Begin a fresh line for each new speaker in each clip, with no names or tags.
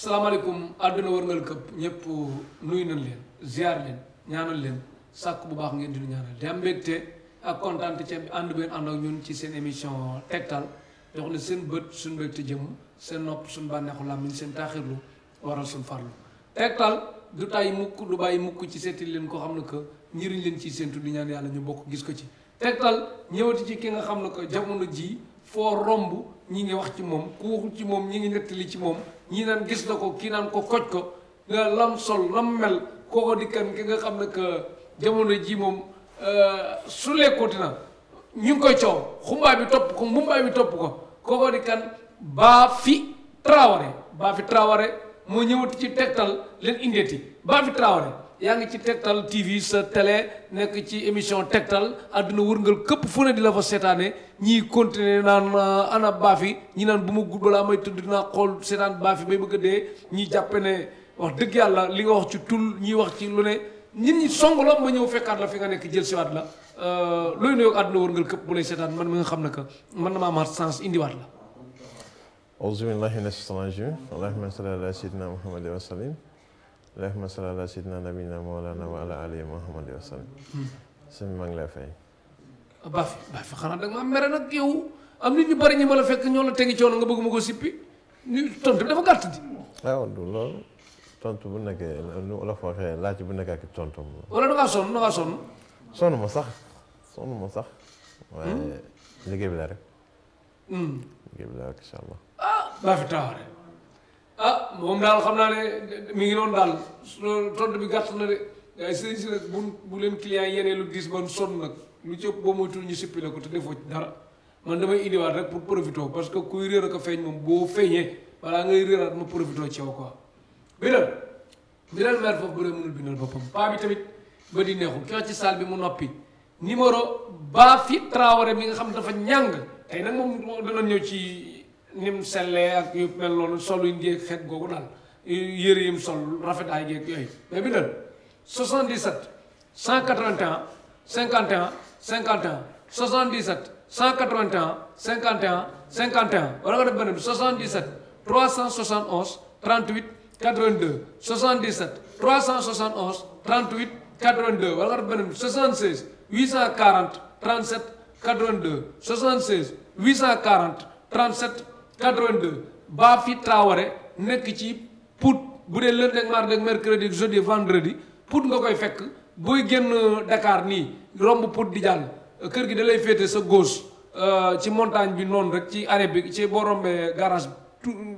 salaamaaleykum àdduna wërngal këpp ñëpp nuyu nañ leen ziar leen ñaanal leen sàkk bu baax ngeen di nu ñaanal di am mbégte ak kontaan ci ànd benn ànd ak ñun ci seen émission tegtal jox ne seen bët suñ mbégte jëm seen nopp suñ bànneexu làmmiñ seen taaxirlu waral suñ farlu tegtal du tàyyi mukk du bàyyi mukk ci seeti leen ko xam ne que njëriñ leen ciy séentu di ñaan yàlla ñu bokk gis ko ci tegtal ñëwati ci ki nga xam ne que jamono ji foo romb ñi ngi wax ci moom ku waxul ci moom ñi ngi nettali ci moom ñii naan gis na ko kii naan ko koj ko nga lam sol lam mel kooko di kan ki nga xam ne que jamono ji moom su lekkooti na ñu ngi koy coow xumbaay bi topp ko mbumbaay bi topp ko kooko di kan Baafi Traoré moo ñëwati ci tegtal leen indeeti Baafi Traoré yaa ngi ci tegtal TV sa télé nekk ci émission tegtal àdduna wërngal këpp fu ne di la fa seetaane ñii continuer naan ana Baafi ñi naan bu ma gudd balaa may tëdd dinaa xool seetaan Baafi bay bëgg a dee ñii jàppe ne wax dëgg yàlla li nga wax ci tul ñii wax ci lu ne nit ñi song la ma ñëw fekkaat la fi nga nekk jël siwaat la looy nuyoog àdduna wërngal këpp bu lay seetaan man mi nga xam ne que man na ma amaat sens indiwaat la
auzu billahi mina shaytaani rajiim allahumma salli ala sayyidina muhammadin wa sallim allahumma salli ala sayyidina nabiyina mawlana wa ala alihi muhammadin wa sallim sëñ maa ngi lay fay
Baafi xanaa da nga ma mere nag yow am nit ñu bari ñi ma la fekk ñoo la tegi coono nga bëgg ma ko sippi ñu tontu bi dafa gàtt di
waaw du loolu tontu bu nekkee nu la fa waxee laaj bu nekk ak tontu
wala da ngaa sonn
sonn ma sax waaye liggéey bi la rek liggéey bi la rek incha allah
Baafi Traoré moom daal xam naa ne mi ngi noonu daal tontu bi gàtt na de waaye sëriñ si nag bu leen client yenee lu gis ban sonn nag lu ci ëpp boo moytul ñu sippi la ko te defoo ci dara man damay indiwaat rek pour profité parce que kuy réer ak a feeñ moom boo feeñee balaa ngay réeraat ma profité ci yow quoi bindal maire foofu bu dee mënul bindal boppam paa bi tamit ba di neexul ki wax ci salle bi mu noppi numéro Baafi Traoré mi nga xam dafa ñàng tey nag moom dana ñëw ci nim sellee ak yu mel noonu solu indi xeet googu daal yëre yim sol rafetaay geeg yooyu mais bindal 77 181 51 51 77 181 51 51 wala nga def beneen bi 77 371 38 82 77 371 38 82 wala nga def beneen bi 76 840 37 82 76 840 37 82 Baafi Traoré nekk ci Pout bu dee lundi ak mardi ak mercredi jeudi vendredi Pout nga koy fekk booy génn Dakar nii romb Pout di jàll kër gi da lay féete sa gauche ci montagne bi noonu rek ci arrêt bi ci boo rombee garage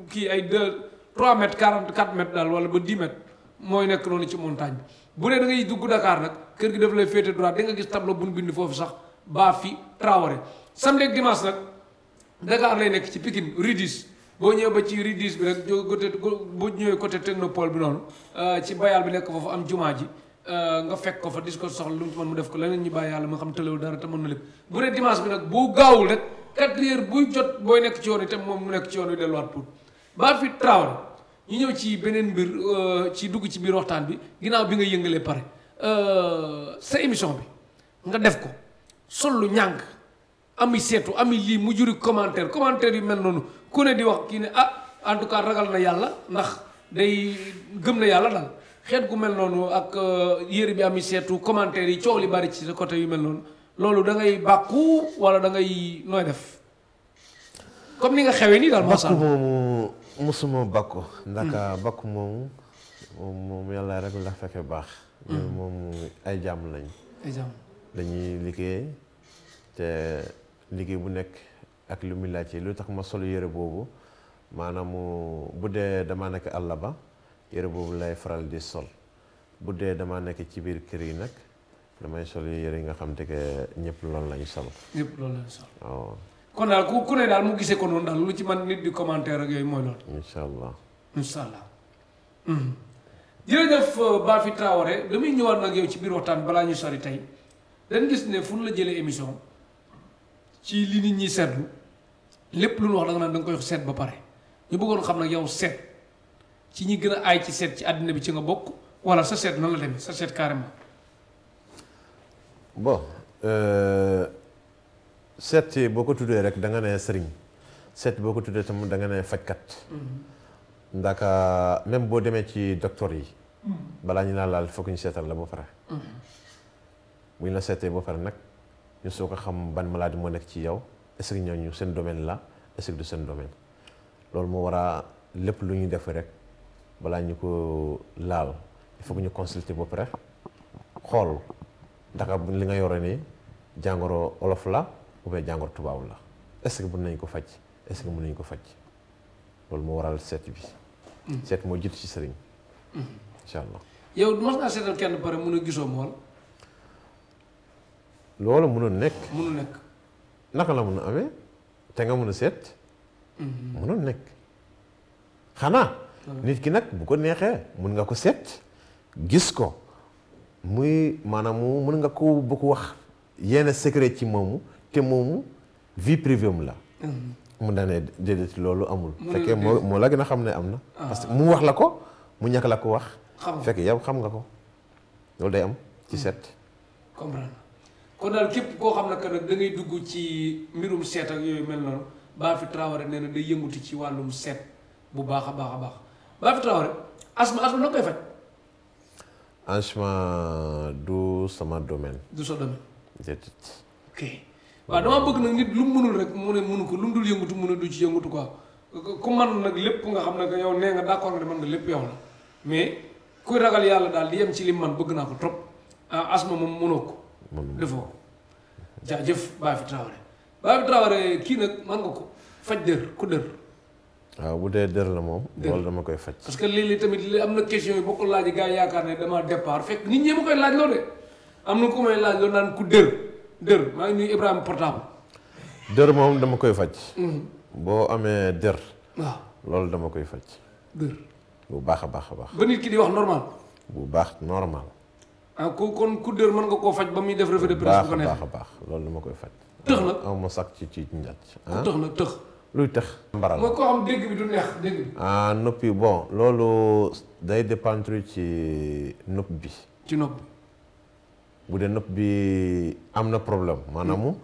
kii ay 3 mètres 44 mètres daal wala ba 10 mètres mooy nekk noonu ci montagne bi bu dee da ngay dugg Dakar nag kër gi daf lay féete droite di nga gis tableau bu ñu bind foofu sax Baafi Traoré samedi ak dimanche nag Dakar lay nekk ci Pikine rue 10 boo ñëwee ba ci rue 10 bi rek côté boo ñëwee côté technopole bi noonu ci bayal bi nekk foofu am jumaa ji nga fekk ko fa dis ko soxla lu mu mën mu def ko leneen ñu bàyyi yàlla ma xam tëlewul dara te mën na lépp bu dee dimanche bi nag boo gaawul rek 4 heures buy jot booy nekk ci yoon yi te moom mu nekk ci yoon wi delluwaat pour Baafi Traoré ñu ñëw ci beneen mbir ci dugg ci biir waxtaan bi ginnaaw bi nga yëngalee pare sa émission bi nga def ko sol lu ñàng ami seetu ami lii mu juri commentaire yu mel noonu ku ne di wax kii ne en tout cas ragal na yàlla ndax day gëm na yàlla daal xeet gu mel noonu ak yére bi ami seetu commentaire yi coow li bari ci sa côté yu mel noonu loolu da ngay bàkku wala da ngay nooy def comme ni nga xewee nii daal
bàkku moomu musuma bàkku ndax bàkku moom yàlla rek la fekkee baax moom ay jàmm lañ dañuy liggéey te liggéey bu nekk ak lu muy laajte lu tax ma sol yére boobu maanaam bu dee dama nekk àll ba yére boobu lay faral di sol bu dee dama nekk ci biir kër yi nag damay sol yére yi nga xam te que ñëpp loolu lañu sol.
ñëpp loolu lañu sol.
waaw.
kon daal ku ne daal mu gisee ko noonu daal lu ci man nit di commentaire ak yooyu mooy loolu.
incha allah.
incha allah. jërëjëf Baafi Traoré damay ñëwaat nag yow ci biir waxtaan balaa ñu sori tey dañ gis ne fu ñu la jëlee émission. ci li nit ñi seetlu lépp lu ñu wax da nga naan da nga koy seet ba pare ñu bëggoon xam nag yow seet ci ñi gën a aay ci seet ci àddina bi ci nga bokk wala sa seet nan la demee sa seet carrément.
bon seet boo ko tuddee rek da nga ne sëriñ seet boo ko tuddee tam da nga ne fajkat ndaka même boo demee ci docteur yi balaa ñu naan laal foog ñu seetal la ba pare bu ñu la seetee ba pare nag ñu soo ko xam ban maladie moo nekk ci yow est-ce que ñooñu seen domaine la est-ce que du seen domaine loolu moo war a lépp lu ñuy def rek balaa ñu ko laal il faut que ñu consulter ba pare xool ndaka li nga yore nii jàngoro olof la ou bien jàngoro tubaab la est-ce que mën nañu ko faj est-ce que mën nañu ko faj loolu moo waral seet bi seet moo jiitu ci sëriñ incha allah
yow mas ngaa seetal kenn pare mun a gisoo mool
loolu mënul nekk
mënul nekk
naka la mën a amee te nga mën a seet mënul nekk xanaa nit ki nag bu ko neexee mën nga ko seet gis ko muy maanaam mën nga ko bu ko wax yenn secret ci moomu te moomu vie privée mu la mu daanee déedéet loolu amul fekkee moo la gën a xam ne am na parce que mu wax la ko mu ñàkk la ko wax fekk yow xam nga ko loolu day am ci seet
comprendre kon daal képp koo xam ne que nag da ngay dugg ci mbirum seet ak yooyu mel noonu Bafi Traoré nee na day yënguti ci wàllum seet bu baax a baax a baax Bafi Traoré asma na koy faj
asma du sama domaine
du sa domaine
déedéet
ok waaw damaa bëgg nag nit lu mu mënul rek mu ne mënu ko lu mu dul yëngutu mu ne du ci yëngutu quoi ku man nag lépp nga xam ne que yow nee nga d'accord nga ne mën nga lépp yow la mais kuy ragal yàlla daal di yem ci lim man bëgg naa ko trop asma moom mënoo ko defoo ko jaajëf Bafi Traoré kii nag man nga ko faj dër ku dër
waaw bu dee dër la moom loolu dama koy faj
parce que léeg-léeg tamit li am na question yi boo ko laajee gars yi yaakaar ne dama départ fekk nit ñi ma koy laaj loo de am na ku may laaj loo naan ku dër maa ngi nuyu Ibrahima portable
dër moom dama koy faj boo amee dër
waaw
loolu dama koy faj
dër
bu baax a baax a baax
ba nit ki di wax normal
bu baax normal
kon ku dër mën nga koo faj ba muy def revue de presse bu ko neex
baax a baax loolu dama koy faj
tëx nag
aw ma sax ci njat
ku tëx nag tëx
luy tëx mbaral
mooy koo xam dégg bi du neex dégg bi
noppi bon loolu day dépendre ci nopp bi
ci nopp bi
bu dee nopp bi am na problème maanaam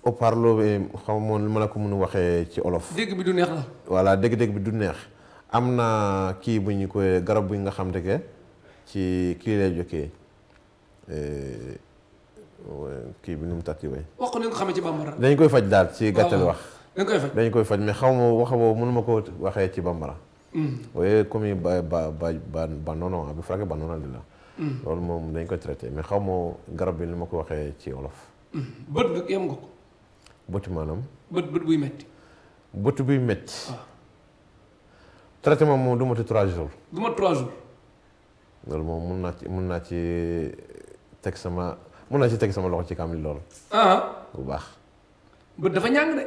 haut-parleur bi xam moom li ma la ko mën a waxee ci olof
dégg bi du neex la
voilà dégg-dégg bi du neex am na kii bu ñu koy garab bu nga xam te ke ci kii lay jokkee kii bi nu mu tàkki way
wax ko ni nga ko xamee ci bambara
dañ koy faj daal ci gàttal wax
dañ koy faj
mais xaw ma wax boobu mënu ma ko waxee ci bambara waaye comme ba nono bi frake ba nono di la loolu moom dañ koy traité mais xaw ma garab bi ni ma ko waxee ci wolof
bët nag yem nga ko
bëtu maanaam
bët buy metti
bëtu buy metti traitement moom du mati 3 jours
du ma 3 jours
loolu moom mun naa ci teg sama loxo ci kam li loolu bu baax
bët dafa ñàng de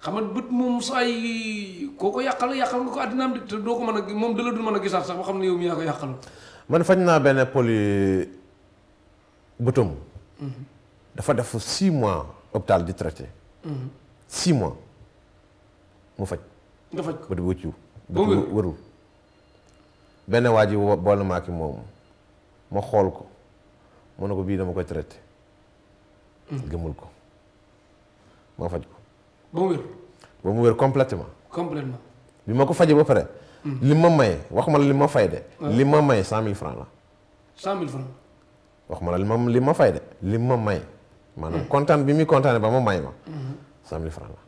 xam nga bët moom saa yi koo ko yàqal nga ko àddinaam de te doo ko mën a moom da la dul mën a gisaat sax ba xam ne yow mi yaa ko yàqal
man faj naa benn poli bëtam dafa def 6 mois hôpital di traité 6 mois mu faj
nga faj ko
bët bu wëccu bët wërul benn waa ji boole maa ki moom ma xool ko mu ne ko bii dama koy traité gëmul ko ma faj ko ba mu wér complètement bi ma ko fajee ba pare li ma may wax ma la li ma fay de li ma may 100 000 francs la
100 000 francs
wax ma la li ma fay de li ma may maanaam kontaan bi muy kontaane ba ma may ma 100 000 francs la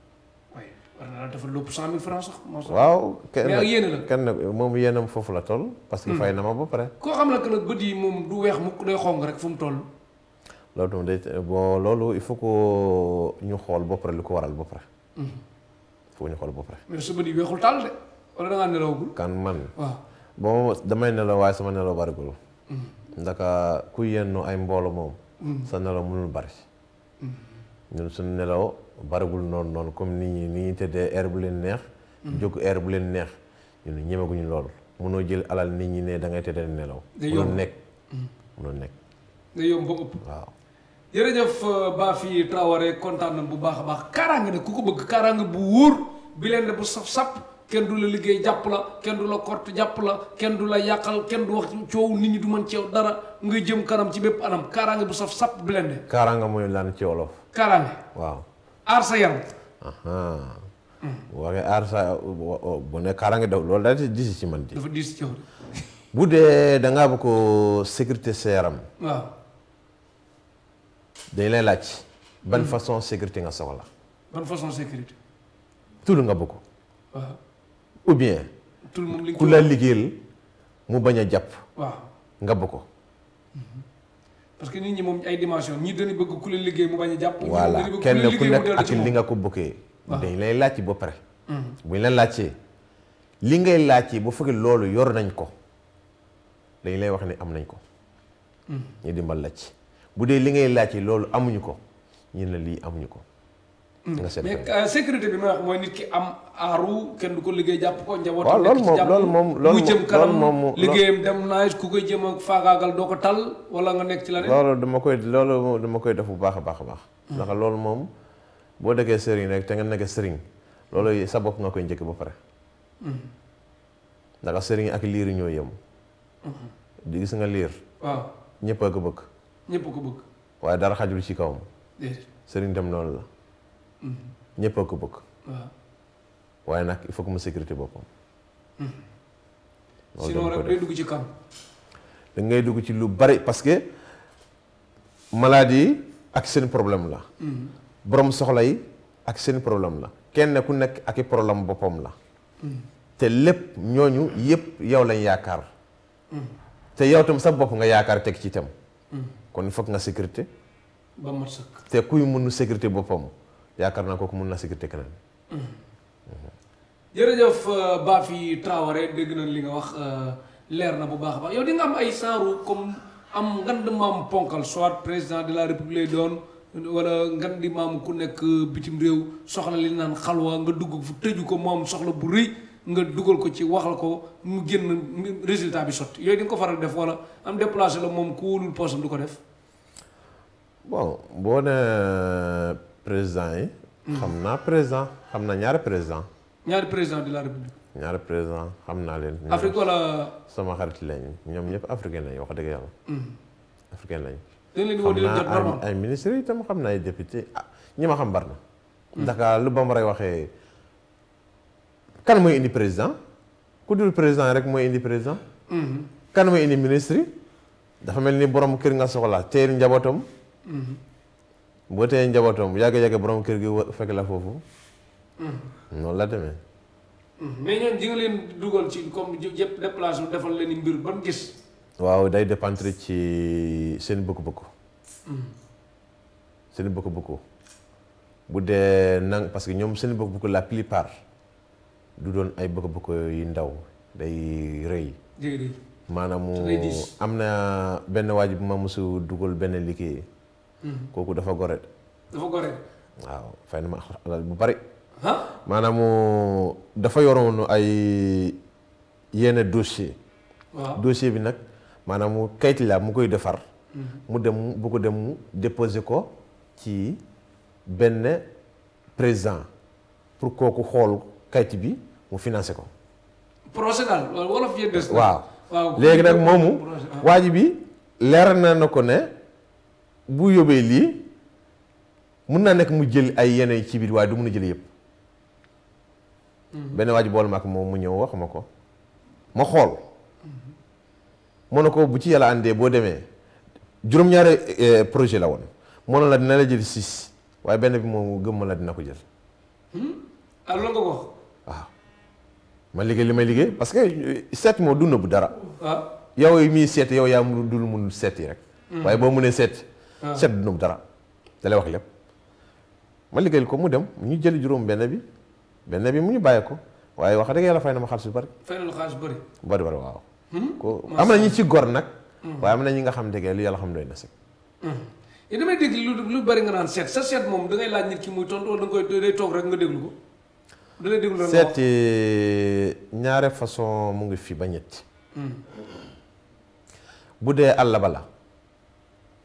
waaye war na la dafa lépp 100 000 francs sax
waaw
mais ak yéene la
kenn moom yéenam foofu la toll parce que fay na ma ba pare
koo xam ne que nag bët yi moom du weex mukk day xong rek fu mu toll
loolu tam day bon loolu il faut que ñu xool ba pare lu ko waral ba pare faut ñu xool ba pare
mais sa bët yi weexul tàll de wala da ngaa nelawagul
kan man
waaw
bon damay nelaw waaye sama nelaw barigul ndaka ku yenn ay mboolo moom sa nelaw mënul bari ñun suñu nelaw barigul noonu comme nit ñi tëddee air bu leen neex jóg air bu leen neex ñun ñemeguñu loolu mënoo jël alal nit ñi ne da ngay tëddee nelaw mënoo nekk
day yomb ba ëpp
waaw
jërëjëf Bafi Traoré kontaan na bu baax a baax kaaraange nag ku ko bëgg kaaraange bu wóor bi leen ne bu sap kenn du la liggéey jàpp la kenn du la korte jàpp la kenn du la yàqal kenn du wax coow nit ñi du mën ci yow dara nga jëm kanam ci bépp anam kaaraange bu sap bi leen ne
kaaraange mooy lan ci wolof
kaaraange
waaw
aar sa yaram
waxee aar sa bu ne kaaraange daw loolu daal di diis ci man di.
dafa diis ci yow.
bu dee da ngaa bëgg ko sécurité sa yaram.
waaw.
dañ lay laaj. ban façon sécurité nga soxla.
ban façon sécurité.
tout nga bëgg ko.
waaw.
ou bien.
tout moom li
ku la liggéeyal mu bañ a jàpp.
waaw
nga bëgg ko.
parce que nit ñi moom ay dimension ñii dañuy bëgg ku leen liggéey mu bañ a jàpp.
voilà kenn ku nekk ak li nga ko bëggee. dañ lay laaj ba pare. buñ la laajtee li ngay laajtee bu fekkee loolu yor nañ ko dañ lay wax ne am nañ ko. ñu dimbal la ci bu dee li ngay laajtee loolu amuñu ko ñu ne lii amuñu ko. nga seet
mais sécurité bi may wax mooy nit ki am aaru kenn du ko liggéey jàpp ko njaboot.
waaw loolu moom
muy jëm kanam liggéeyam dem naa ku koy jëm ak faagaagal doo ko tal wala nga nekk ci la ne.
loolu dama koy def bu baax a baax a baax. ndax loolu moom boo dëggee sëriñ rek te nga nekk sëriñ loolu sa bopp nga koy njëkk ba pare. ndax sëriñ ak liir ñoo yem. di gis nga liir.
waaw
ñëpp a ko bëgg.
ñëpp a ko bëgg.
waaye dara xajul ci kawam. sëriñ dem noonu la. ñëpp a ko bëgg.
waaw
waaye nag il faut que mu sécurité boppam.
sinon rek day dugg ci kam.
da ngay dugg ci lu bari parce que maladie ak seen problème la. borom soxla yi ak seen problème la. kenn ku nekk ak i problème boppam la. te lépp ñooñu yëpp yow lañ yaakaar. te yow tam sa bopp nga yaakaar teg ci itam. kon il faut que nga sécurité.
ba mat sëkk.
te kuy mënu sécurité boppam yaakaar naa kooku mën na sécurité keneen.
jërëjëf Bafi Traoré dégg nañ li nga wax leer na bu baax a baax yow di nga am ay saaru comme am ngand maam ponkal soit président de la république doon wala ngandi maam ku nekk bitim réew soxla li naan xalwa nga dugg fu tëju ko moom soxla bu rëy nga dugal ko ci waxal ko mu génn résultat bi sotti yooyu di nga ko faral def wala am déplacé la moom ku wóolul poosam du ko def.
bon boo nee président yi. xam naa président xam naa ñaari président.
ñaari président de la république.
ñaari président xam naa leen.
Afrique wala.
sama xarit lañ ñoom ñëpp africain lañ wax dëgg yàlla. africain lañ.
dañ leen di woo di leen jot normal
ay ministres itam xam naa ay député ñi ma xam bari na. Dakar lu Bambara waxee kan mooy indi président ku dul président rek mooy indi président. kan mooy indi ministre yi dafa mel ni borom kër nga soxla teel njabootam. boo tee njabootam yàgg-yàgg borom kër gi fekk la foofu. noonu la demee.
mais ñoom ji nga leen dugal ci comme yëpp déplacé defal leen mbir ban gis.
waaw day dépendre ci seen bëgg-bëgg. seen bëgg-bëgg bu dee nang parce que ñoom seen bëgg-bëgg la plupart du doon ay bëgg-bëgg yu ndaw day rëy. maanaam am na benn waaj bu ma mosu dugal benn liggéey. kooku dafa gore.
dafa gore.
waaw fay na ma alal bu bari.
maanaam
dafa yoroon ay yenn dossier.
waaw
dossier bi nag maanaam kayit la mu koy defar. mu dem bu ko dem mu déposer ko ci benn président pour kooku xool kayit bi mu financé ko.
procès daal wolof yëpp des.
waaw léegi nag moomu waa ji bi leer na ko ne bu yóbbee lii mun naa nekk mu jël ay yeneen ci biir waaye du mun a jël yëpp. benn waa ji bool ma ak moom mu ñëw wax ma ko ma xool. moo ne ko bu ci yàlla àndee boo demee juróom-ñaari projet la woon moo ne la dina la jël 6 waaye benn bi moom gëm ma la dina ko jël.
ah loolu nga ko wax.
waaw ma liggéey li may liggéey parce que seet moo dund bu dara.
waaw
yow yi muy seet yow yaa mu dul mun seet yi rek. waaye boo mënee seet. seet dund bu dara da lay wax lépp. ma liggéeyal ko mu dem ñu jël juróom benn bi mu ñu bàyyi ko waaye wax dëgg yàlla fay na ma xaalis bu bari.
fay na la xaalis bu
bari waaw. ko am na ñi ci gor nag. waaye am na ñi nga xam dëgg li yàlla xam doy na si.
yi damay dégg lu bari nga naan seet sa seet moom da ngay laaj nit ki muy tontu wala da nga koy day toog rek nga déglu ko. da lay déglu
seet ñaare façon mu ngi fi ba ñetti. bu dee àll ba la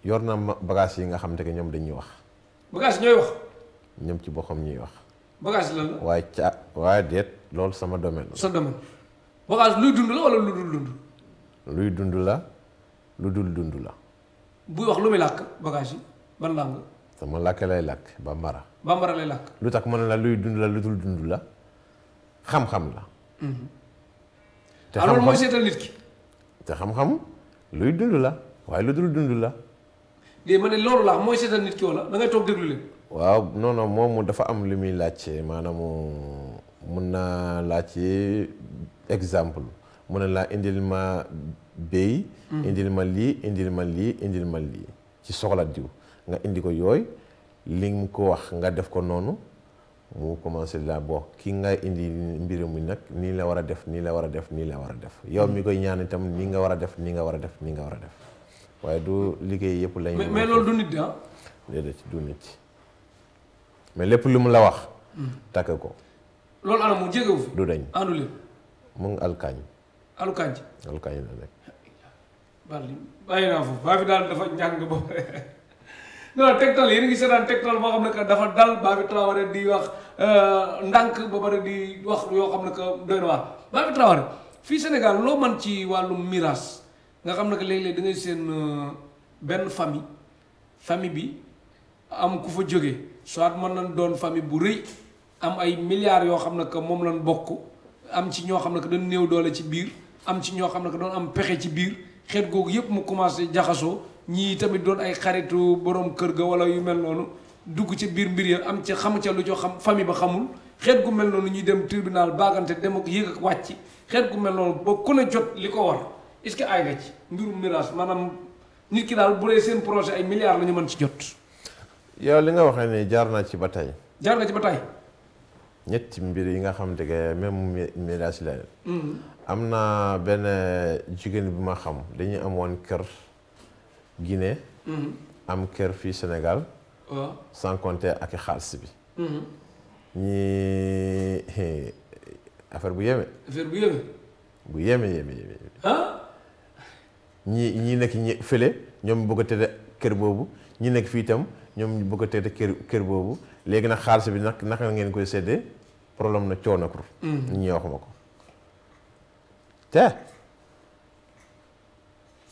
yor na bagage yi nga xam te que ñoom dañuy wax.
bagage ñooy wax.
ñoom ci boppam ñuy wax.
bagage lan la.
waaye déet loolu sama domaine la.
sa domaine. bagage luy dund la wala lu dul dund.
luy dund la lu dul dund la.
buy wax lu muy làkk bagage yi ban langue.
sama làkk lay làkk bambara.
bambara lay làkk.
lu tax mën la luy dund la lu dul dund la xam-xam la.
te loolu mooy seetal nit ki.
te xam-xam luy dund la waaye lu dul dund la.
de ma ne loolu la mooy seetal nit ki wala da ngay toog déglu leen.
waaw non non moom dafa am li muy laajte maanaam mun naa laajte exemple mun na laa indil ma béy. indil ma lii indil ma lii indil ma lii ci soxla diw nga indi ko yooyu li nga ko wax nga def ko noonu mu commencé la bon kii nga indi mbir mi nag nii la war a def nii la war a def nii la war a def yow mi koy ñaan itam nii nga war a def nii nga war a def nii nga war a def waaye du liggéey yëpp lañ.
mais loolu du nit ah.
déedéet du nit mais lépp lu mu la wax. takk ko.
loolu ana mu jégewu fi.
du dañ
àndu leen.
mu ngi alkaañ.
alkaañ.
alkaañ la nekk.
bàyyi naa foofu baa fi daal dafa njàng ba non Tektal yéen a ngi seetaan Tektal boo xam ne que dafa dal Babou Traoré di wax ndànk ba pare di wax yoo xam ne que doy na waar Babou Traoré fii Sénégal loo man ci wàllum miraas nga xam ne que léeg-léeg da ngay seen benn famille bi am ku fa jóge soit mën nañ doon famille bu rëy am ay milliards yoo xam ne que moom lañ bokk am ci ñoo xam ne que dañ néew doole ci biir am ci ñoo xam ne que doon am pexe ci biir xeet googu yëpp mu commencé jaxasoo ñii tamit doon ay xaritu borom kër ga wala yu mel noonu dugg ci biir mbir ya am ca xam ca lu co xam famille ba xamul xeet gu mel noonu ñuy dem tribunal baagante dem ak yéeg ak wàcc xeet gu mel noonu ba ku ne jot li ko war est-ce que ay nga ci mbirum miraas maanaam nit ki daal bu dee seen projet ay milliards la ñu mën ci jot.
yow li nga waxee ne jaar naa ci ba tey.
jaar nga ci ba tey.
ñetti mbir yi nga xamante ne même miraas la. am na benn jigéen bi ma xam dañuy amoon kër Guinée. am kër fii Sénégal.
waaw
sans compter ak xaalis bi. ñii affaire bu yéeme.
affaire bu yéeme.
bu yéeme.
ah.
ñii nekk ñi fële ñoom bëgg a tëdd kër boobu ñi nekk fii itam ñoom bëgg a tëdd kër boobu léegi nag xaalis bi nag naka ngeen koy séddee problème na coono ko. ñi waxuma ko. te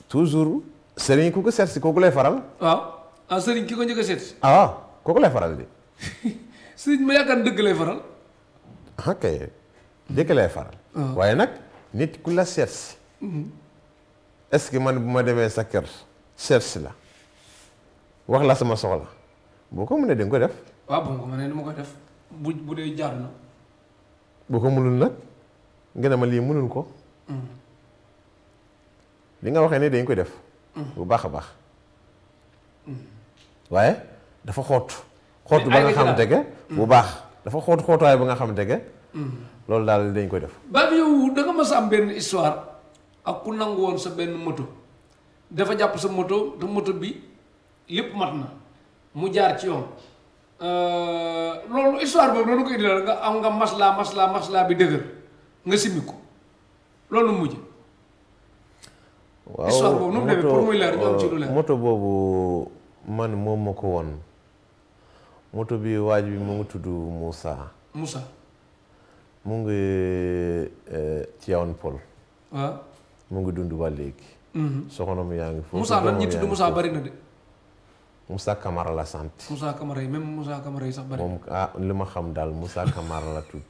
toujours sëriñ ku ko seet si kooku lay faral.
waaw ah sëriñ ki ko njëkk a seet si.
waaw kooku lay faral di.
sëriñ ma yaakaar dëgg lay faral.
ok dëgg lay faral. waaye nag nit ku la seet si. est-ce que man bu ma demee sa kër seet si la wax la sama soxla boo ko mënee danga ko def.
waaw bu ma ko mënee dama koy def bu dee jaar na.
boo ko mënul nag nga ne ma lii mënul ko. li nga waxee ne dañ koy def. bu baax a baax. waaye dafa xóot. xóotu ba nga xamante ne bu baax dafa xóotuwaay ba nga xamante ne. loolu daal dañ koy def.
ba yow da nga mas a am benn histoire ak ku nangu woon sa benn moto dafa jàpp sa moto te moto bi lépp mat na mu jaar ci yoon loolu histoire boobu noonu ko indi la nga am nga maslaa bi dëgër nga simmi ko loolu mujj.
waaw
histoire boobu nu mu demee pour muy leer ñu am ci lu leer.
moto boobu man moom ma ko woon moto bi waaj bi mu ngi tudd Moussa. mu ngi Tivaouane Peulh.
waaw.
mu ngi dund ba léegi. soxna mu yaa ngi foofu.
Moussa lan ñi tudd Moussa bari na de.
Moussa Camara la sant.
Moussa Camara yi même Moussa Camara yi sax bari.
moom li ma xam daal Moussa Camara la tudd.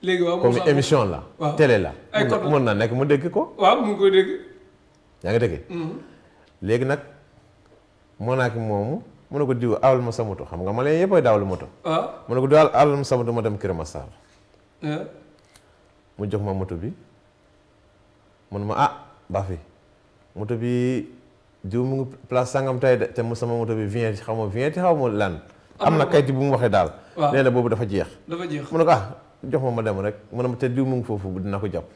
léegi waaw
comme émission la.
waaw
télé la.
ay code
mën na nekk mu dégg ko.
waaw mu ngi koy dégg.
yaa ngi dégg. léegi nag moo naa ki moomu mu ne ko diw awal ma sa moto xam nga ma leen yëppay daawal moto.
waaw
mu ne ko diw awal ma sa moto ma dem Kër Massar. mu jox ma moto bi mun ma ah Bafi moto bi diw mu ngi place sangam tay de te mu sama moto bi vignette xaw ma lan. am na kayit bu mu waxee daal.
waaw
nee na boobu dafa jeex. mu ne ko ah jox ma dem rek mu ne ma te diw mu ngi foofu dina ko jàpp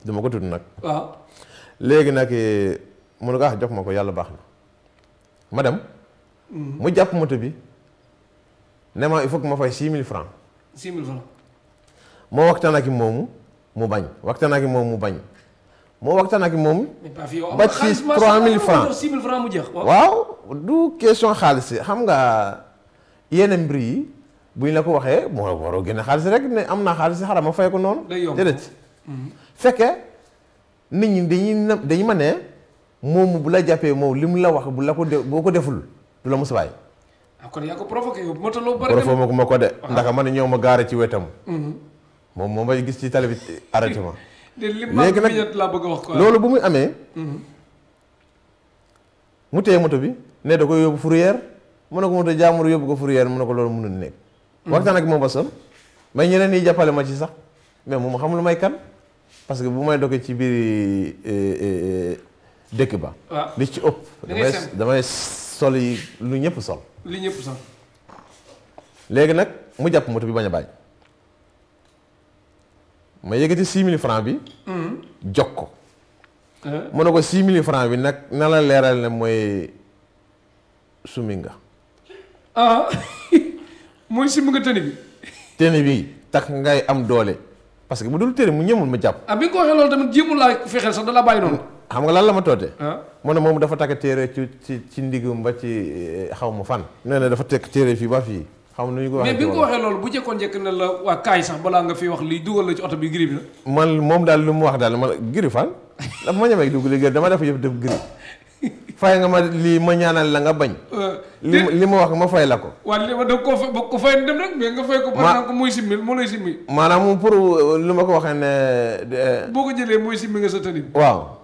duma ko tudd nag.
waaw
léegi nag mu ne ko ah jox ma ko yàlla baax na ma dem. mu jàpp moto bi ne ma il faut que ma fay 6000 francs.
6000 francs.
moo waxtaan ak moomu mu bañ waxtaan ak moom mu bañ moo waxtaan ak moom. ba ci 3000 francs
6000 francs mu jeex.
waaw du question xaalis xam nga yenn mbir yi buñ la ko waxee moo waroo génne xaalis rek ne am naa xaalis xaaral ma fay ko noonu.
day yomb
déedéet fekke nit ñi dañuy ma ne moom bu la jàppee moom li mu la wax bu la ko boo ko deful du la mos a bàyyi.
kon yaa ko provoqué yow moo tax loo bari.
provoqué ma ko de. ndax man ñëw ma gaare ci wetam. moom moo may gis ci télé bi arrêté ma. léegi nag
laa bëgg a wax quoi.
loolu bu muy amee. mu téye moto bi ne da koy yóbbu fourrière mu ne ko moto jaamur yóbbu ko fourrière mu ne ko loolu mënul nekk. waxtaan ak moom ba sonn may ñeneen ñi jàppale ma ci sax mais moom xam lu may kan parce que bu may doge ci biir dëkk ba. li ci ëpp. damay sol yi lu ñëpp sol.
li ñëpp sol.
léegi nag mu jàpp moto bi bañ a bàyyi ma yëkkati 6000 francs bi. jox ko. mu ne ko 6000 francs bi nag na la leeral ne mooy sumi nga.
mooy sumi nga tëni bi.
tëni bi tax ngay am doole parce que bu dul tëni mu ñëmul ma jàpp.
bi nga ko waxee loolu tamit jéemul laa fexeel sax da la bàyyi noonu.
xam nga lan la ma toote. mu ne moom dafa takk téere ci ndigum ba ci xaw ma fan. nee na dafa tekk téere fii ba fii. xam nu ñu ko waxee
mais bi nga ko waxee loolu bu jëkkoon njëkk ne la waa kaay sax balaa nga fi wax lii dugal la ci oto bi giri bi la.
man moom daal lu mu wax daal man giri fan dafa ma ñemee dugg li dama def yëf def giri fay nga ma lii ma ñaanal la nga bañ. li ma wax ma fay la ko.
waaw li ma da ko fay dem rek mais nga fay ko. par ko muy simmi moo lay simmi.
maanaam pour lu ma ko waxee ne.
boo ko jëlee muy simmi nga sa tëni.
waaw.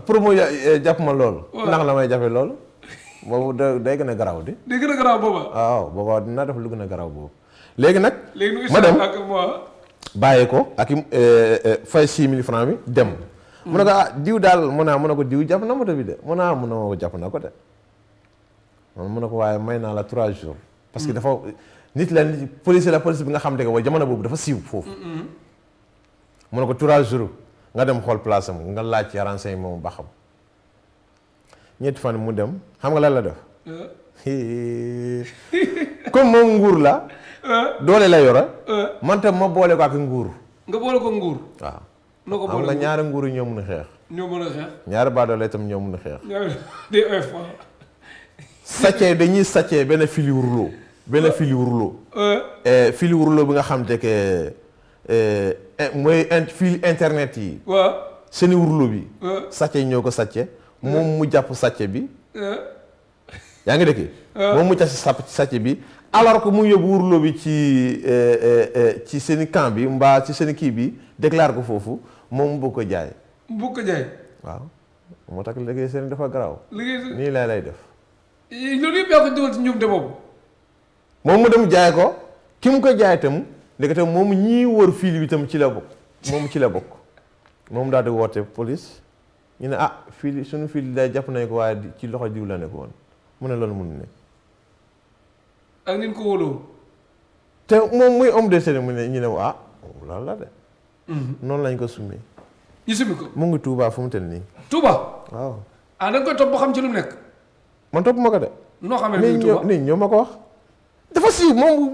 pour mu jàpp ma loolu. ndax la may jafe loolu. boobu day gën a garaaw di.
day gën a garaaw booba.
waaw booba dinaa def lu gën a garaaw boobu. léegi nag. ma dem bàyyi ko ak fay 6000 francs bi dem. mu ne ko diw daal mu ne ko diw jàpp na moto bi de mu ne ma ko jàpp na ko de. mu ne ko waaye may naa la 3 jours. parce que dafa nit la police bi nga xam te que jamono boobu dafa siiw foofu. mu ne ko 3 jours nga dem xool place am nga laaj ci renseignement ba xam. ñetti fan mu dem xam nga lan la def. comme moom nguur la. doole la yora man tam ma boole ko ak nguur.
nga boole ko nguur.
waaw.
noo ko boole
xam nga ñaari nguur yi ñoo mën a xeex.
ñoo mën a xeex.
ñaari baadoole itam ñoo mën a xeex.
day oyof.
sàccee dañuy sàccee benn fili rouleau. benn fili rouleau. fili rouleau bi nga xam te que mooy fil internet yi.
waaw.
seeni rouleau bi. sàccee ñoo ko sàccee. moom mu jàpp sàcce bi. yaa ngi dëkk. moom mu jàpp sàcce bi alors que mu yóbbu wurlo bi ci seen i camp bi mbaa ci seen i kii bi déclare ko foofu moom mu bëgg ko jaay.
mu bëgg ko jaay.
waaw moo tax liggéey seen dafa garaaw.
liggéey
nii lay def.
loolu yëpp yaa ko dugal ci njuumte boobu.
moom mu dem jaay ko ki mu ko jaay itam ndekete moom ñii wër fil bi itam ci la bokk moom ci la bokk moom daal di woote police. ñu ne fii suñu fii day jàpp nañ ko waaye ci loxo diw la nekk woon mu ne loolu mënu ne.
ak ni ko wóoloo.
te moom muy homme de tenue mu ne ñu ne loolu la de. noonu lañ ko summi.
ñu summi ko.
mu ngi Touba fu mu tel nii.
Touba.
waaw.
da nga koy topp ba xam ci lu mu nekk.
man topp ma ko de.
noo xamee ne Touba
nii ñoo ma ko wax. dafa siiw moom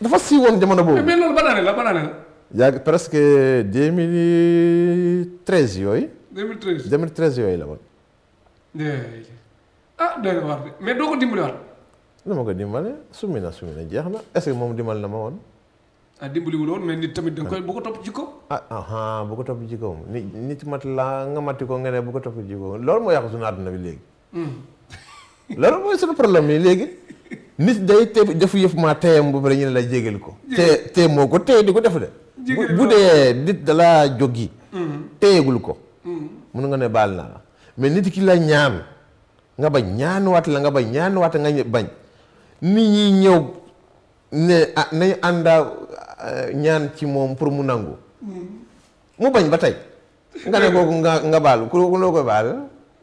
dafa siiwoon jamono boobu.
mais loolu ban année la.
yàgg presque 2013 yooyu. 2013 yooyu la woon.
doy na waar de mais doo ko dimbaliwaat.
nu ma ko dimbale summi na jeex na est-ce que moom dimbal na ma woon.
dimbaliwul woon mais nit tamit da nga koy bu ko topp jikko.
bu ko topp jikkoom nit mat la nga matti ko nga ne bu ko topp jikkoom loolu moo yàqu suñu àdduna bi léegi. loolu mooy suñu problème yi léegi. nit day def yëf maa teyam bu pare ñu ne la jégal ko. te moo ko tey di ko def de. bu dee nit dalaa jógi téyegul ko mun nga ne baal naa la mais nit ki la ñaan nga bañ ñaanuwaat la nga bañ ñaanuwaat nga bañ nit ñi ñëw ne nañu ànda ñaan ci moom pour mu nangu mu bañ ba tey nga ne kooku nga baal ku loo koy baal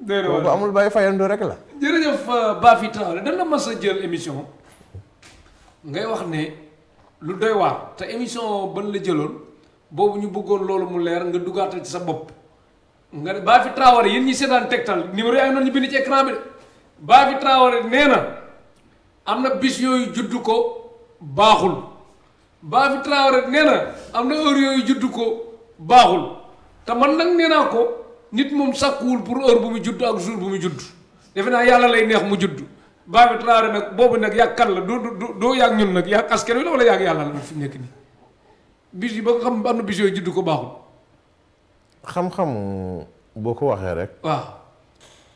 kooku amul bay fayandoo rek la.
jërëjëf Bafi Traoré dañ la mas a jël émission ngay wax ne lu doy waar te émission ban la jëloon boobu ñu bëggoon loolu mu leer nga dugaatal ci sa bopp nga ne Bafi Traoré yéen ñi seetaan Tektal numéro yaa ngi noonu ñu bind ci écran bi de Bafi Traoré nee na am na bis yooyu juddu ko baaxul Bafi Traoré nee na am na heure yooyu juddu ko baaxul te man nag nee naa ko nit moom sàkkuwul pour heure bu mu judd ak jour bu mu judd defe naa yàlla lay neex mu judd Bafi Traoré nag boobu nag yàgg kan la doo yàgg ñun nag yàgg askan wi la wala yàgg yàlla la fi nekk nii bis yi ba nga xam am na bis yooyu judd ko baaxul.
xam-xamu boo ko waxee rek.
waaw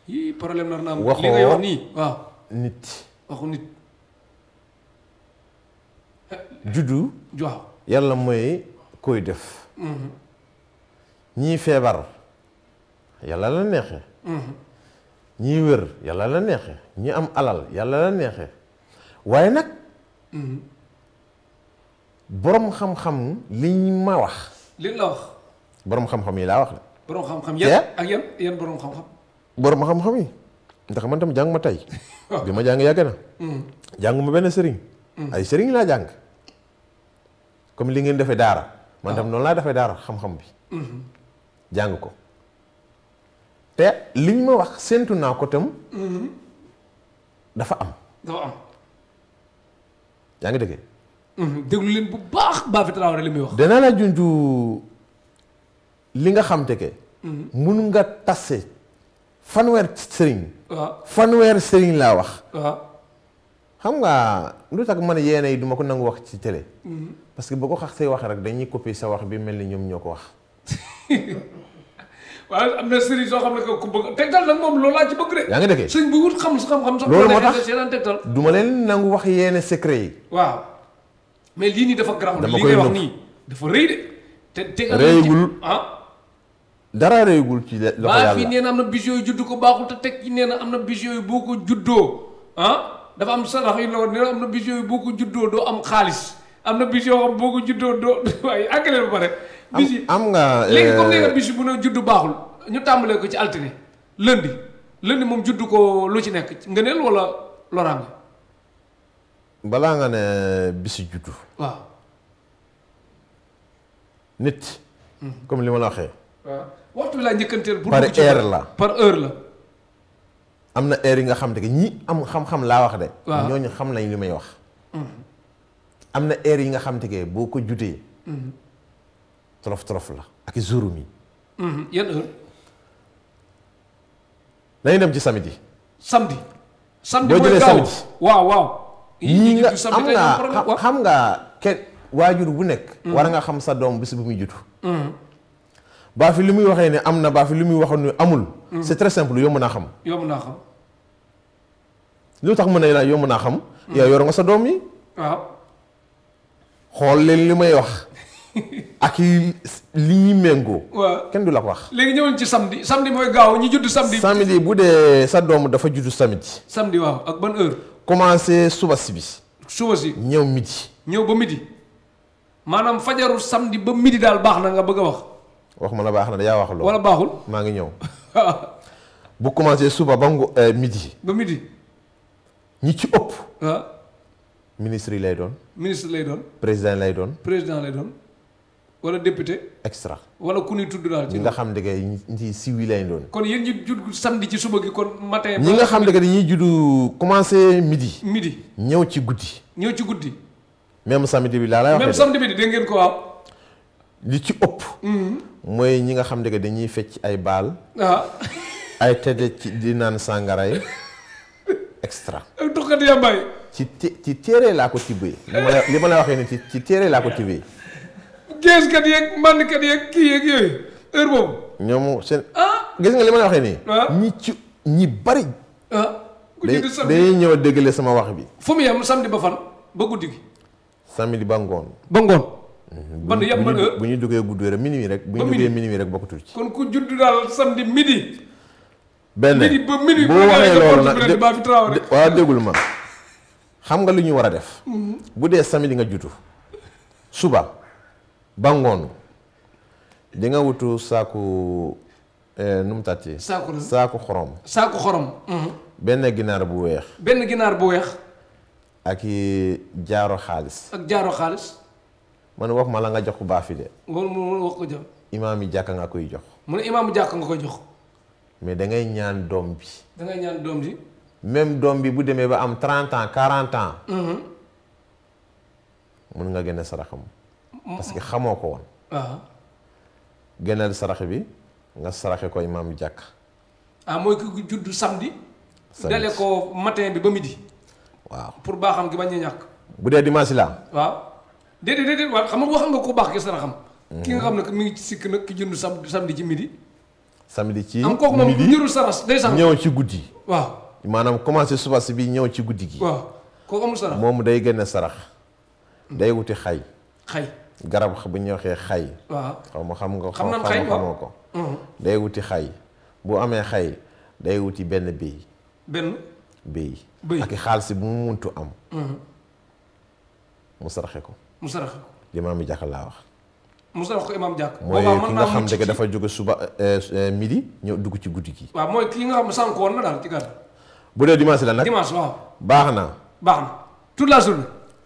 yii problème nar na am.
waxoo
li ngay wax nii waaw.
nit.
waxu nit.
juddu.
waaw
yàlla mooy koy def. ñii feebar yàlla la neexee. ñii wér yàlla la neexee ñi am alal yàlla la neexee waaye nag. borom xam-xam liñ ma wax.
li la wax.
borom xam-xam yi laa wax de.
borom xam-xam yan ak yan borom xam-xam.
borom xam-xam yi ndax man tam jàng ma tey. bi ma jàng yàgg na. jàng ma benn sëriñ. ay sëriñ laa jàng. comme li ngeen defee daara. man tam noonu laa defee daara xam-xam bi. jàng ko. te liñ ma wax séentu naa ko tam. dafa am.
dafa am.
yaa ngi dëggee.
déglu leen bu baax Bafy Traoré li muy wax.
danaa la junju li nga xam te ke. mun nga tase fanweer sëriñ.
waaw
fanweer sëriñ laa wax.
waaw.
xam nga lu tax man yéene yi duma ko nangu wax ci télé. parce que boo ko xax say wax rek dañuy copier sa wax bi mel ni ñoom ñoo ko wax.
waaw am na sëriñ soo xam ne ku bëgg tegtal nag moom loolu laa ci bëgg de.
yaa ngi dégg.
sëñ bu wut xam-xam sax.
loolu moo tax
seen tegtal.
duma leen nangu wax yéene secret yi.
waaw mais lii nii dafa garaaw.
dama
lii
koy
ngay wax
nëbb.
nii dafa rëy de. te
rëygul dara rëygul ci loxo
baa
yàlla.
fii nee na am na bis yooyu judd ko baaxul te teg ci nee na am na bis yooyu boo ko juddoo dafa am sarax yu la woon nee na am na bis yooyu boo ko juddoo doo am xaalis am na bis yoo xam boo ko juddoo doo waaye àggalee ba pare. bis yi
am nga.
léegi comme nee nga bis yi bu ne juddu baaxul ñu tàmbalee ko ci altine lundi moom juddu ko lu ci nekk ngëneel wala loraange.
balaa nga ne bisi juddu.
waaw.
nit. comme li ma la waxee.
waaw waxtu bi laa njëkkanteel. pour
par
dugg ci
heure la.
par heure la.
am na heure yi nga xam te que ñi am xam-xam laa wax de.
waaw
ñooñu xam nañ li may wax. am na heure yi nga xam te que boo ko jutee. torof la ak jour mi.
yan heure.
dañuy dem ci samedi.
samedi.
boo jëlee samedi
waaw.
yii nga am nga xam nga kenn waajur bu nekk. war nga xam sa doom bis bu muy jutu. baa fi li muy waxee ne am na baa fi li muy waxoon ne amul. c'est très simple yomb naa xam. lu tax mën na yomb naa xam. yow yor nga sa doom yi.
waaw.
xool leen li may wax. ak li ñuy méngoo.
waaw
kenn du la ko wax.
léegi ñëwoon ci samedi mooy gaaw ñi judd samedi.
samedi bu dee sa doom dafa juddu samedi.
samedi waaw ak ban heure.
commencé suba si bi.
suba si
ñëw midi.
ñëw ba midi. maanaam fajaru samedi ba midi daal baax na nga bëgg a wax.
wax ma la baax na da yaa wax loolu.
wala baaxul.
maa ngi ñëw. bu commencé suba ba midi.
ba midi.
ñi ci ëpp.
waaw.
ministre yi lay doon.
ministre lay doon.
président lay doon.
président lay doon. wala député.
extra.
wala ku ñuy tudd daal.
ñi nga xam ne ñi siw yi lay doon.
kon yéen ñi judd samedi ci suba gi kon matin.
ñi nga xam ne dañuy juddu commencé midi. ñëw ci guddi. même samedi bi laa lay wax.
même samedi bi dégg ngeen ko waaw.
li ci ëpp. mooy ñi nga xam ne dañuy fecc ay baal. ay tëdd ci di naan sàngaray extra.
tuxkat yàmbaay.
ci téere laa ko tibbee. li ma la waxee ni ci téere laa ko tibbee.
geeskat yeeg mbandkat yeeg kii yeeg yooyu heure boobu.
ñoom seen. gis nga li ma la waxee nii. ñi bari.
ku judd samedi
dañuy ñëw a déggale sama wax bi.
fu mu yem samedi ba fan ba guddi gi.
samedi ba ngoon.
ban yem ban heure
bu ñu duggee guddi rek minuit rek. bu ñu duggee minuit rek bokkutul ci.
kon ku judd daal samedi midi.
benn
midi ba minuit
boo waxee loolu nag
Bafy Traoré.
waaw déggul ma xam nga lu ñu war a def. bu dee samedi nga jutu suba ba ngoon di nga wutu saaku nu mu tàttee. saaku xorom. benn ginaar bu weex. ak jaaro xaalis. man wax ma la nga jox ko Bafy de.
mu wax ko jox.
imaam yi jàkka nga koy jox.
mu ne imaamu jàkka nga koy jox.
mais da ngay ñaan doom bi.
ji.
même doom bi bu demee ba am 30 ans 40 ans. mun nga génne saraxam. parce que xamoo ko woon. génneel sarax bi nga saraxe ko imaam jàkk.
mooy ku judd samedi. dale ko matin bi ba midi.
waaw
pour baaxam gi bañ a ñàkk.
bu dee dimanche la.
waaw déedéet waaw xam nga wax nga ko baax ki saraxam. ki nga xam ne mi ngi ci sikk nag ki judd samedi ci midi.
samedi ci
am kooku moom njërul sarax day sang
ñëw ci guddi
waaw
maanaam commencé suba si bi ñëw ci guddi gi
waaw kooku amul sarax
moom day génne sarax day wuti xay garab bu ñu waxee xay
waaw
xaw ma xam nga
xam nañ xay
xamoo ko day wuti xay bu amee xay day wuti benn béy ak xaalis bu mu muntu am mu saraxe ko limaam jàkk laa wax
mu sarax ko imaam jàkk
mooy ki nga xam ne dafa jóge suba midi ñëw dugg ci guddi gi
waaw mooy ki nga xam sànq woon na daal ci gàtt
bu dee dimanche la nag
dimanche waaw
baax na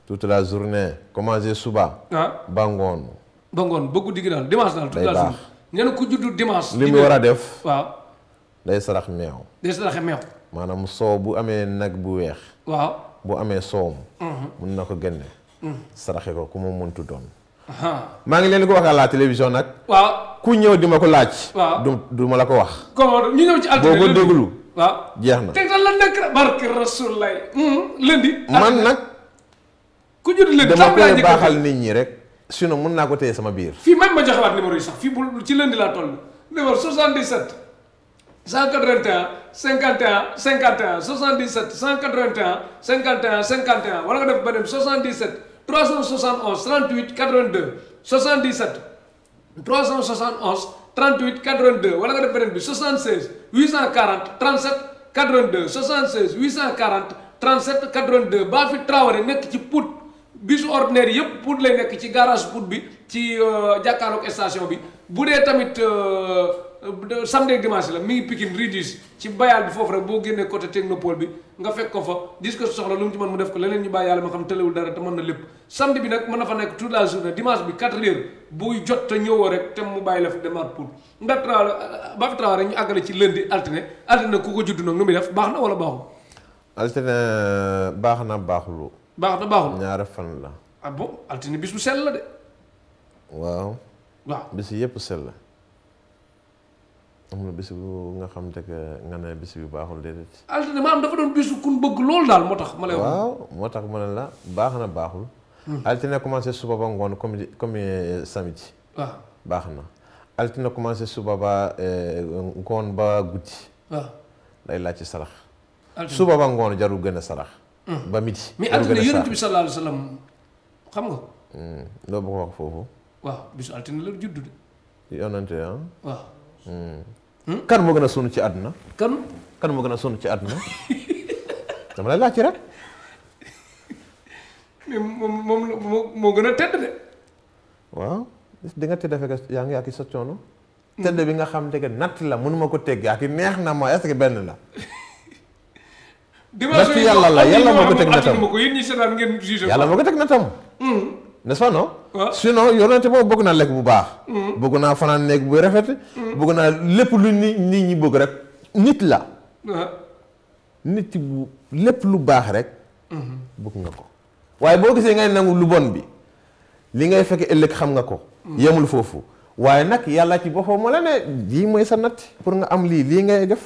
toute la journée
commencé suba ba ngoon
ba guddi gi daal dimanche daal toute la journée nee na ku juddu dimanche
li mu war a def
waaw
day sarax meew maanaam soow bu amee nag bu weex
waaw bu
amee soowam mun na ko génne saraxe ko ku ma muntu doon maa ngi leen ko wax à la télévision nag
waaw
ku ñëw di ma ko laaj du ma la ko wax
ñu ñëw ci altine
boo ko déglu
waaw
jeex na
tegtal la nekk barke Rasulullah lundi
man nag
ku judd lundi
dama koy baaxal nit ñi rek sinon mun naa ko téye sama biir
fii même ma joxewaat numéro yi sax fii bu ci lundi laa toll numéro 77 181 51 51 77 181 51 51 wala nga def beneen 77 371 38 82 77 371 38 82 wala nga def beneen bi 76 840 37 82 76 840 37 82 baa fi Traoré nekk ci Pout bisu ordinaire yëpp Pout lay nekk ci garage Pout bi ci jàkkaarloog station bi bu dee tamit samedi ak dimanche la mi ngi Pikine Ridis ci bayal bi foofu rek boo génnee côté technopole bi nga fekk ko fa dis ko soxla lu mu ci mën mu def ko leneen ñu bàyyi yàlla ma xam tëlewul dara te mën na lépp samedi bi nag mën na fa nekk toute la journée dimanche bi 4 heures buy jot te ñëwoo rek te mu bàyyi la fi demaat Pout ndax ba fi Traoré ñu àggale ci lundi altine ku ko judd nag nu muy def baax na wala baaxul
altine baax na baaxul ñaari fan la
ah bon altine bis bu sell la de
waaw bis yëpp sell la am na bis bu nga xam te nga ne bis bi baaxul déedéet
altine maanaam dafa doon bisu kun bëgg loolu daal moo tax ma lay wax
waaw moo tax ma ne la baax na baaxul altine commencé suba ba ngoon comme samedi
waaw
baax na altine commencé suba ba ngoon ba guddi
waaw
day laaj ci sarax suba ba ngoon jarul gën a sarax ba midi
mais altine yonent bi sallallahu alayhi wa sallam xam nga
loo bëgg wax foofu
waaw bisu altine la judd de
yonente
waaw
kan moo gën a sonn ci àdduna
kan
moo gën a sonn ci àdduna dama lay laaj ci rek
mais moom moo gën a tedd de
waaw di nga tedd fekk yaa ngi ak sa coono tedd bi nga xam te natt la mënuma ko teg yaa ki neex na ma est-ce que benn la natt yàlla la yàlla moo ko teg nattam yàlla moo ko teg nattam n'est-ce pas non sinon yonente boobu bëgg naa lekk bu baax bëgg naa fanaan néeg bu rafet bëgg naa lépp lu nit ñi bëgg rek nit la nit bu lépp lu baax rek bëgg nga ko waaye boo gisee ngay nangu lu bon bi li ngay fekk ëllëg xam nga ko yemul foofu waaye nag yàlla ci boppam moo la ne lii mooy sa natt pour nga am lii ngay def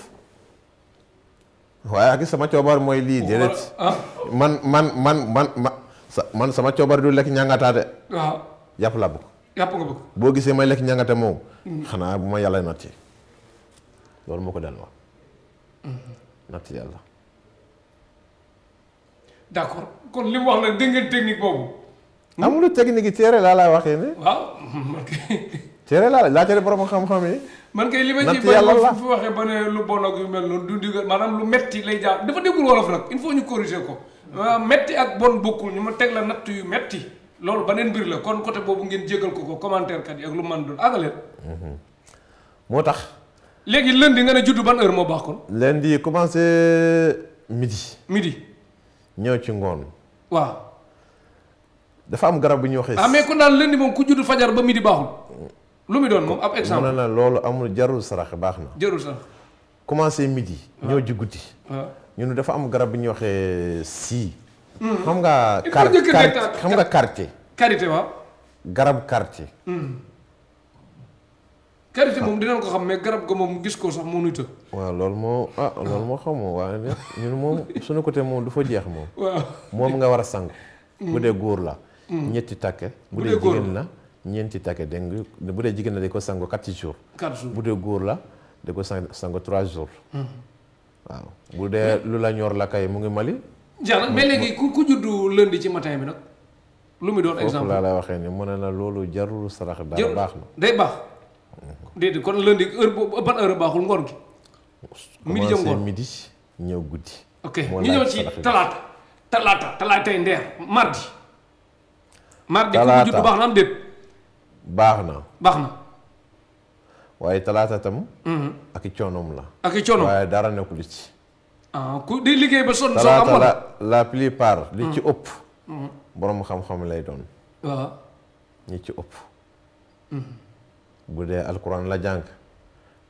waaye ak sama coobar mooy lii déedéet man sama coobar du lekk ñàngataa de
waaw
yàpp laa bëgg
yàpp nga bëgg
boo gisee may lekk ñàngate moom xanaa bu ma yàlla natti loolu moo ko delloo natti yàlla
d'accord kon li mu wax nag dégg ngeen technique boobu
amulu technique yi téere laa laa waxee ne
waaw
téere laa laa tere borom xam-xam yi
man kay li ma ci ba fu waxee ba ne lu bon ak yu mel noonu du digal maanaam lu metti lay jaar dafa déggul wolof nag il faut ñu corriger ko metti ak bon bokkul ñu ma teg la natt yu metti loolu beneen mbir la kon côté boobu ngeen jégal ko commentaire kat yi ak lu man doon àggaleen
moo tax
léegi lundi nga ne juddu ban heure moo baax kon
lundi commencé midi ñëw ci ngoon
waaw
dafa am garab bu ñuy waxee
mais kon daal lundi moom ku juddu fajar ba midi baaxul lu muy doon moom ab exemple
na loolu amul jarul sarax baax na
jarul sarax
commencé midi ñëw ji guddi ñun dafa am garab bu ñuy waxee xam nga xam nga karité
waaw
garab karité
karité moom dinañ ko xam mais garab ga moom gis ko sax moo nuy të
waaw loolu moo loolu moo xam moom waaye ñun moom suñu côté moom du fa jeex moom
waaw
moom nga war a sang bu dee góor la ñetti takke bu dee jigéen la ñeenti takke dégg nga bu dee jigéen la di ko sango 4 jours bu dee góor la di ko sango 3 jours. waaw bu dee lu la ñor la kay mu ngi Mali.
jeex na mais léegi ku juddu lundi ci matin bi nag lu mu doon exemple
foofu laa lay waxee ni mu ne la loolu jarul sarax dara baax na.
day baax. déedéet kon lundi heure boobu ban heure baaxul ngoon gi. midi jëm ngoon
midi ñëw guddi.
ok ñu ñëw ci talaatay ndeer mardi. mardi ku juddu baax na am déet.
baax na.
baax na.
waaye talaata tam. ak i coonoom la.
ak i coonoom
waaye dara nekkul ci.
ku di liggéey ba sonn. soo
am la plupart li ci ëpp. borom xam-xam lay doon.
waaw.
ñi ci ëpp. bu dee alquran la jàng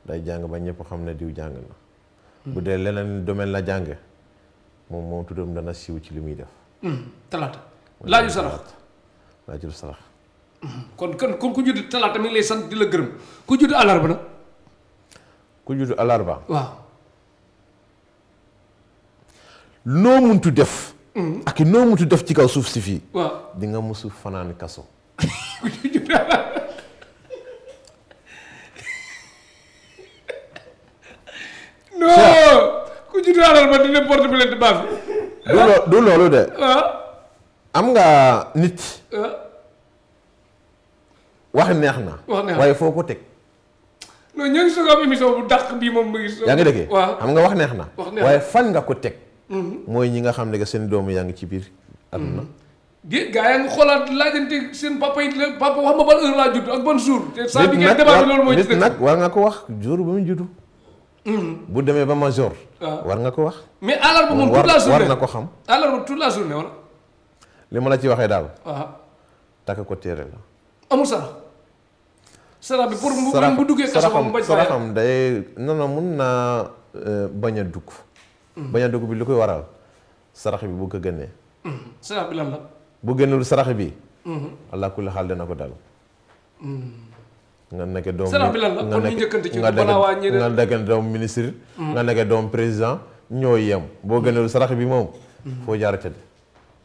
day jàng ba ñëpp xam ne diw jàng na. bu dee leneen domaine la jàng moom tuddam dana siiw ci li muy def.
talaata laaju sarax.
laajul sarax.
kon ku judd talaata mi ngi lay sant di la gërëm ku judd àllarba nag.
ku judd àllarba.
waaw.
noo muntu def. ak noo muntu def ci kaw suuf si fii.
waaw
di nga musu fanaan kaso.
ku judd àllarba. non ku judd àllarba dina porte plainte baax.
du loolu de.
waaw.
am nga nit. wax neex na. waaye foo ko teg.
non ñoo ngi soog am émission bu dàq bii moom mu ngi soog.
yaa ngi dëgg.
waaw
xam nga wax neex na. waaye fan nga ko teg. mooy ñi nga xam ne que seen doomu yaa ngi ci biir àdduna.
di gaa yaa ngi xoolaat laajante seen papa yi papa wax ma ban heure laa judd ak ban jour. te saa bi ngeen débat bi loolu mooy ci
nit nag war nga ko wax jour ba mu juddu. bu demee ba major. war nga ko wax.
mais àllarba moom toute la journée
war na ko xam.
àllarba toute la journée wala.
li ma la ci waxee daal.
waaw.
takk ko téere la.
amul sarax. sarax bi pour bu duggee kaso moom bañ
saraxam day non mun naa bañ a dugg. bañ a dugg bi lu koy waral sarax bi bu ko génnee.
sarax bi lan la.
bu génnul sarax bi. allah kulli xaal dina ko dal. nga nekk doom
sarax bi lan la kon ñu njëkkante ci balaa waa ñeneen
nga nekk doom ministre. nga nekk doom président ñoo yem boo génnul sarax bi moom. foo jaar tëdd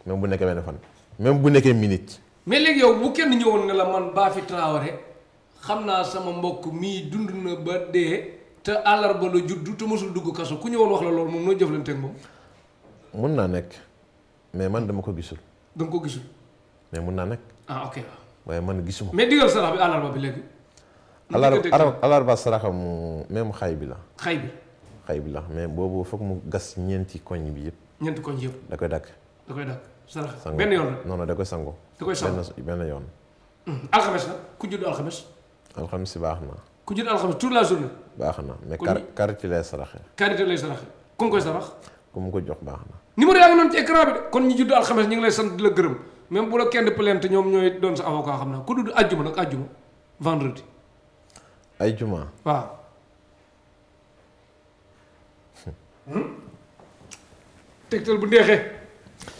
même bu nekkee benn fan. même bu nekkee minute.
mais léegi yow bu kenn ñëwoon ne la man Bafi Traoré xam naa sama mbokk mii dund na ba dee te àllarba la juddu te mosul dugg kaso ku ñëwoon wax la loolu moom noo jëflanteeg moom.
mun naa nekk mais man dama ko gisul.
da nga ko gisul.
mais mun naa nekk.
ah ok.
waaye man gisuma.
mais digal sarax bi àllarba bi léegi.
àllarba saraxam même xay bi la.
xay bi.
xay bi la mais boobu foog mu gas ñeenti koñ bi yëpp.
ñeenti koñ yëpp.
da koy dakk.
da koy dakk sarax benn yoon la.
non non da koy sango.
da koy sango
benn yoon.
alxames nag ku judd alxames.
alxames si baax na.
ku judd alxames toute la journée.
baax na mais karité lay saraxe.
karité lay saraxe ku mu koy sarax.
ku mu ko jox baax na.
numéro yaa ngi noonu ci écran bi de kon ñu judd alxames ñu ngi lay sant di la gërëm même bu la kenn plainte ñoom ñooy doon sa avocat xam naa ku dudd ajjuma nag ajjuma vendredi.
ay juma.
waaw. tegtal bu neexee.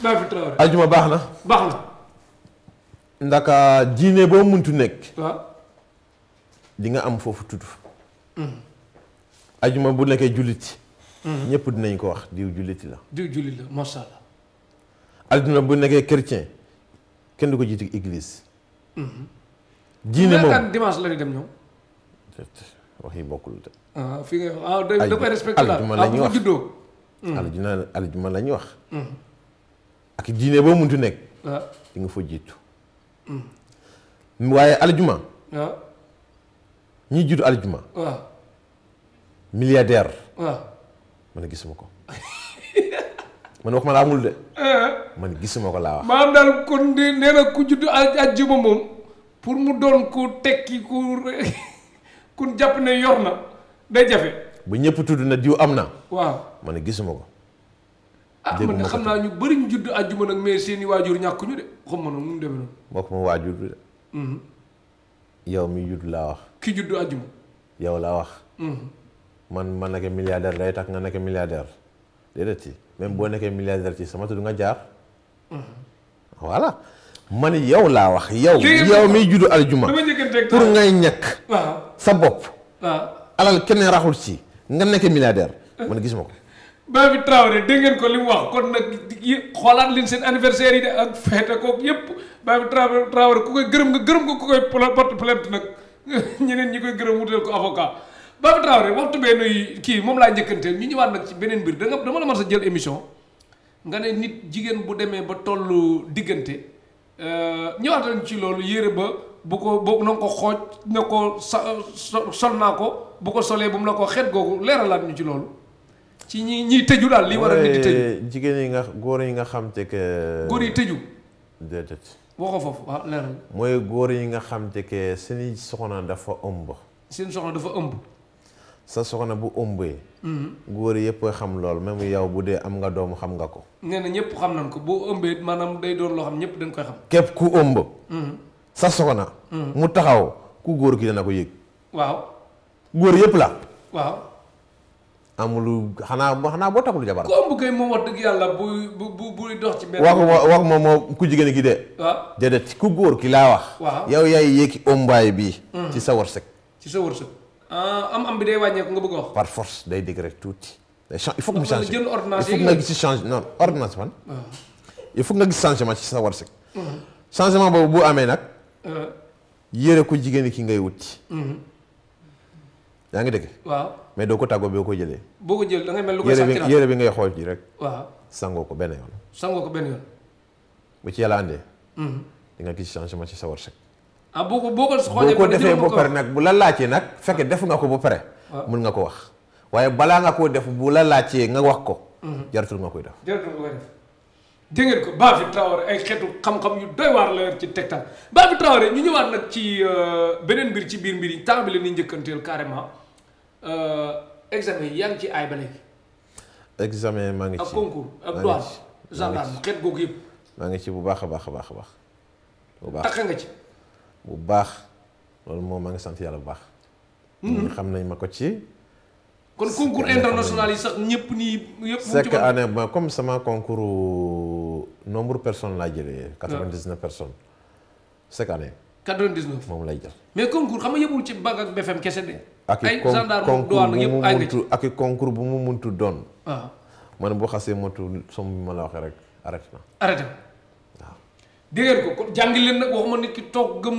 Bafi Traoré.
ajjuma baax na.
baax na.
ndaka diine boo muntu nekk.
waaw.
di nga am foofu tudd. ajjuma bu nekkee jullit. ñëpp dinañ ko wax diw julliti la.
diw jullit la macha allah.
aljuma bu nekkee chrétien kenn du ko jiiti église. diine moom
dimanche la ñuy dem ñoom.
wax yi bokkul de.
fi nga da koy respecté la
aljuma la ñuy wax
juddoo.
aljuma la ñuy wax. ak diine boo muntu nekk.
waaw
di nga fa jiitu. waaye aljuma.
waaw.
ñi jiitu aljuma.
waaw.
milliardaire.
waaw.
man gisuma ko. man wax ma la amul de. man gisuma ko laa wax.
maanaam daal kon nee na ku judd àjjuma moom pour mu doon ku tekki ku jàpp ne yor na day jafe.
bu ñëpp tudd na diw am na.
waaw
man gisuma ko.
man de xam naa ñu bëri ñu judd àjjuma nag mais seeni waajur ñàkkuñu de xam ma noonu mu demee noonu.
mbokk ma waajur de. yow mi judd laa wax.
ki judd àjjuma.
yow laa wax. man nekk milliardaire day tax nga nekk milliardaire déedéet ci même boo nekkee milliardaire ci sama tudd nga jaar. voilà man yow laa wax yow miy juddu aljuma pour ngay ñàkk.
waaw
sa bopp.
waaw
alal kenn raxul ci nga nekk milliardaire man gisuma ko.
Bafi Traoré dégg ngeen ko li mu wax kon nag xoolaat leen seen anniversaire yi de ak feete kook yépp Bafi Traoré ku koy gërëm nga gërëm ko ku koy porte plainte nag ñeneen ñi koy gërëm wutal ko avocat. Baba Traoré waxtu bee nuy kii moom laa njëkkanteel ñu ñëwaat nag ci beneen mbir dama la mën sa jël émission nga ne nit jigéen bu demee ba tollu diggante ñëwaat ci loolu yére ba bu ko boo na ko xooj na ko sol naa ko bu ko solee bu mu la ko xeet googu leeralaat ñu ci loolu ci ñiy tëju daal li war a nit di tëju
jigéen yi nga góor yi nga xam te que
góor yi tëju
déedéet
waxoo foofu waaw leeral
mooy góor yi nga xam te que seeni soxna dafa ëmb
seen soxna dafa ëmb
sa soxna bu ëmbee góor yëpp xam lool même yow bu dee am nga doom xam nga ko
nee na ñëpp xam nañ ko boo ëmbee maanaam day doon loo xam ñëpp dañ koy xam
képp ku ëmb sa soxna mu taxaw ku góor ki dana ko yëg
waaw
góor yëpp la
waaw
amul xanaa boo takkul jabar
ku ëmb kay moom wax dëgg yàlla buy dox ci benn
wax ma moo ku jigéen ki de
waaw
déedéet ku góor ki laa wax
waaw
yow yaay yéegi ëmbaay bi ci sa wërsëg
ci sa wërsëg am bi day wàññeeku nga bëgg a wax
par force day dégg rek tuuti il faut que mu change
jël ordonnance
il faut que nga gis change non ordonnance man il faut que nga gis changement ci sa wërsëg changement boobu bu amee nag yére ko jigéen ki ngay wuti yaa ngi dégg
waaw
mais doo ko tàggoo boo ko jëlee
boo ko jël da ngay mel lu ko sàcc
yére bi ngay xool ji rek
waaw
sangoo ko benn yoon
sangoo ko benn yoon
bu ci yàlla àndee di nga gis changement ci sa wërsëg
boo ko xoolee
boo ko defee ba pare nag bu la laajtee nag fekkee def nga ko ba pare mun nga ko wax waaye balaa nga koo def bu la laajtee nga wax ko jaratul nga koy def
dégg ngeen ko Bafy Traoré ay xeetu xam-xam yu doy waar la yor ci Tektal Bafy Traoré ñu ñëwaat nag ci beneen mbir ci biir mbir yi temps bi la ñuy njëkkanteel carrément examen yi yaa ngi ci ay ba léegi
examen maa ngi ci
ak concours ak douane gendarme xeet googu yëpp
maa ngi ci bu baax a baax a baax a baax bu baax
takka nga ci
bu baax loolu moom maa ngi sant yàlla bu baax ñu xam nañ ma ko ci
kon concours international yi sax ñëpp nii yëpp
chaque année ba comme sama concours nombre personnes laa jëlee 99 personnes chaque année
99
moom lay jël
mais concours xam nga yëppul ci bac ak BFM kese de
ak
ay gendarme douane yëpp ay nga ci
ak concours bu mu muntu doon
waaw
man boo xasee motu som bi ma la waxee rek arrêté na
arrêté waaw dégg ngeen ko kon jàngi leen nag waxuma nit ki toog gëm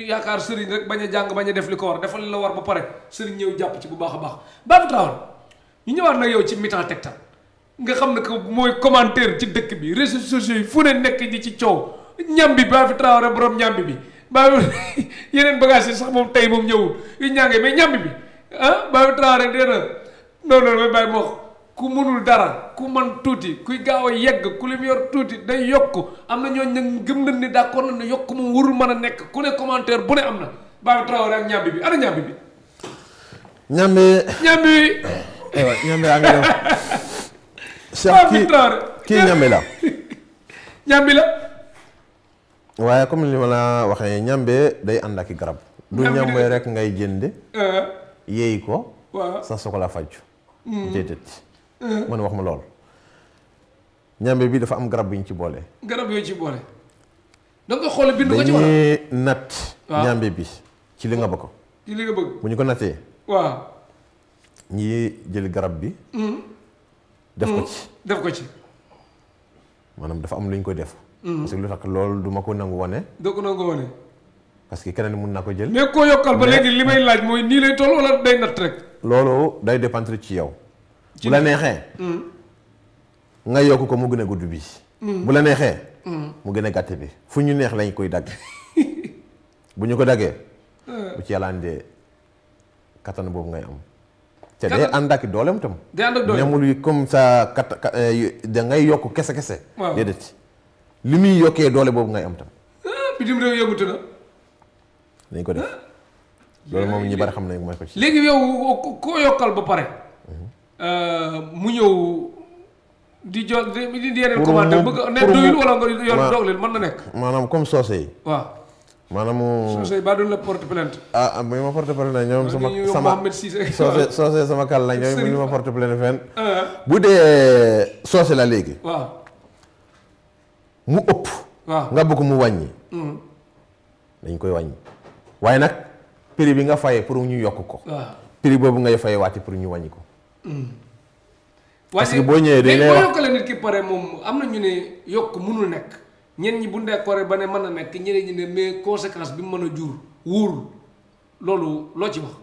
yaakaar sëriñ rek bañ a jàng bañ a def li ko war defal li la war ba pare sëriñ ñëw jàpp ci bu baax a baax Bafy Traoré ñu ñëwaat nag yow ci mi-temps Tektal nga xam ne que mooy commentaire ci dëkk bi réseaux sociaux yi fu ne nekk di ci coow ñambi Bafy Traoré borom ñambi bi yeneen bagage yi sax moom tey moom ñëwul yu ñàngee mais ñambi bi Bafy Traoré dee na non may bàyyi ma wax ku mënul dara ku man tuuti kuy gaaw a yegg ku lim yor tuuti day yokk am na ñooñ nag gëm nañ ni d'accord nañ ne yokk moom warul mën a nekk ku ne commentaire bu ne am na Bafy Traoré ak ñambi bi ana ñambi bi ñambi
aywa ñambi yaa ngi def
Bafy Traoré
kii ñambi la
ñambi la
waaye comme li ma la waxee ñambe day ànd ak garab du ñambe rek ngay jënd yeey ko
waaw
sa soxla faju déedéet man wax ma lool ñambe bi dafa am garab bi ñu ci boole
garab yooyu ci boole da nga xoole bind ko ci wala
dañuy natt ñambe bi ci li nga bëgg
ci li nga bëgg
bu ñu ko nattee
waaw
ñi jël garab bi
def ko ci
maanaam dafa am lu ñu koy def parce que lu tax loolu du ma ko nangu wane
doo ko nangu wane
parce que keneen mun naa ko jël
mais koo yokkal ba léegi li may laaj mooy nii lay toll wala day natt rek
loolu day dépendre ci yow bu la neexee nga yokk ko mu gën a gudd bi bu la neexee mu gën a gàtt bi fu ñu neex lañ koy dagg bu ñu ko daggee bu ci yàlla andee kattan boobu ngay am te day ànd ak dooleem tam
day ànd ak dooleem
nemul yi comme ça da ngay yokk kese déedéet li muy yokkee doole boobu ngay am tam
bitim réew yëngatu na
dañ ko def loolu moom ñi bari xam nañ mooy ko ci
léegi yow koo yokkal ba pare mu ñëw di jot di yeneen commentaire bëgg ne doyul wala nga yor doog leen mën na nekk
maanaam comme soose yi
waaw
maanaam
soose yi ba duñ la porte plainte
bu ma porte plainte ñoom sama soose sama kàll la ñoom ñu ma porte plainte fenn bu dee soose la léegi
waaw
mu ëpp
waaw
nga bëgg mu wàññi dañ koy wàññi waaye nag prix bi nga fayee pour ñu yokk ko prix boobu ngay fayee waati pour ñu wàññi ko parce que boo ñëwee dañ lay wax
boo yokkale nit ki pare moom am na ñu ne yokk mënul nekk ñenn ñi bu ndekkoore ba ne mën na nekk ñeneen ñi ne mais conséquence bi mu mën a jur wóorul loolu loo ci wax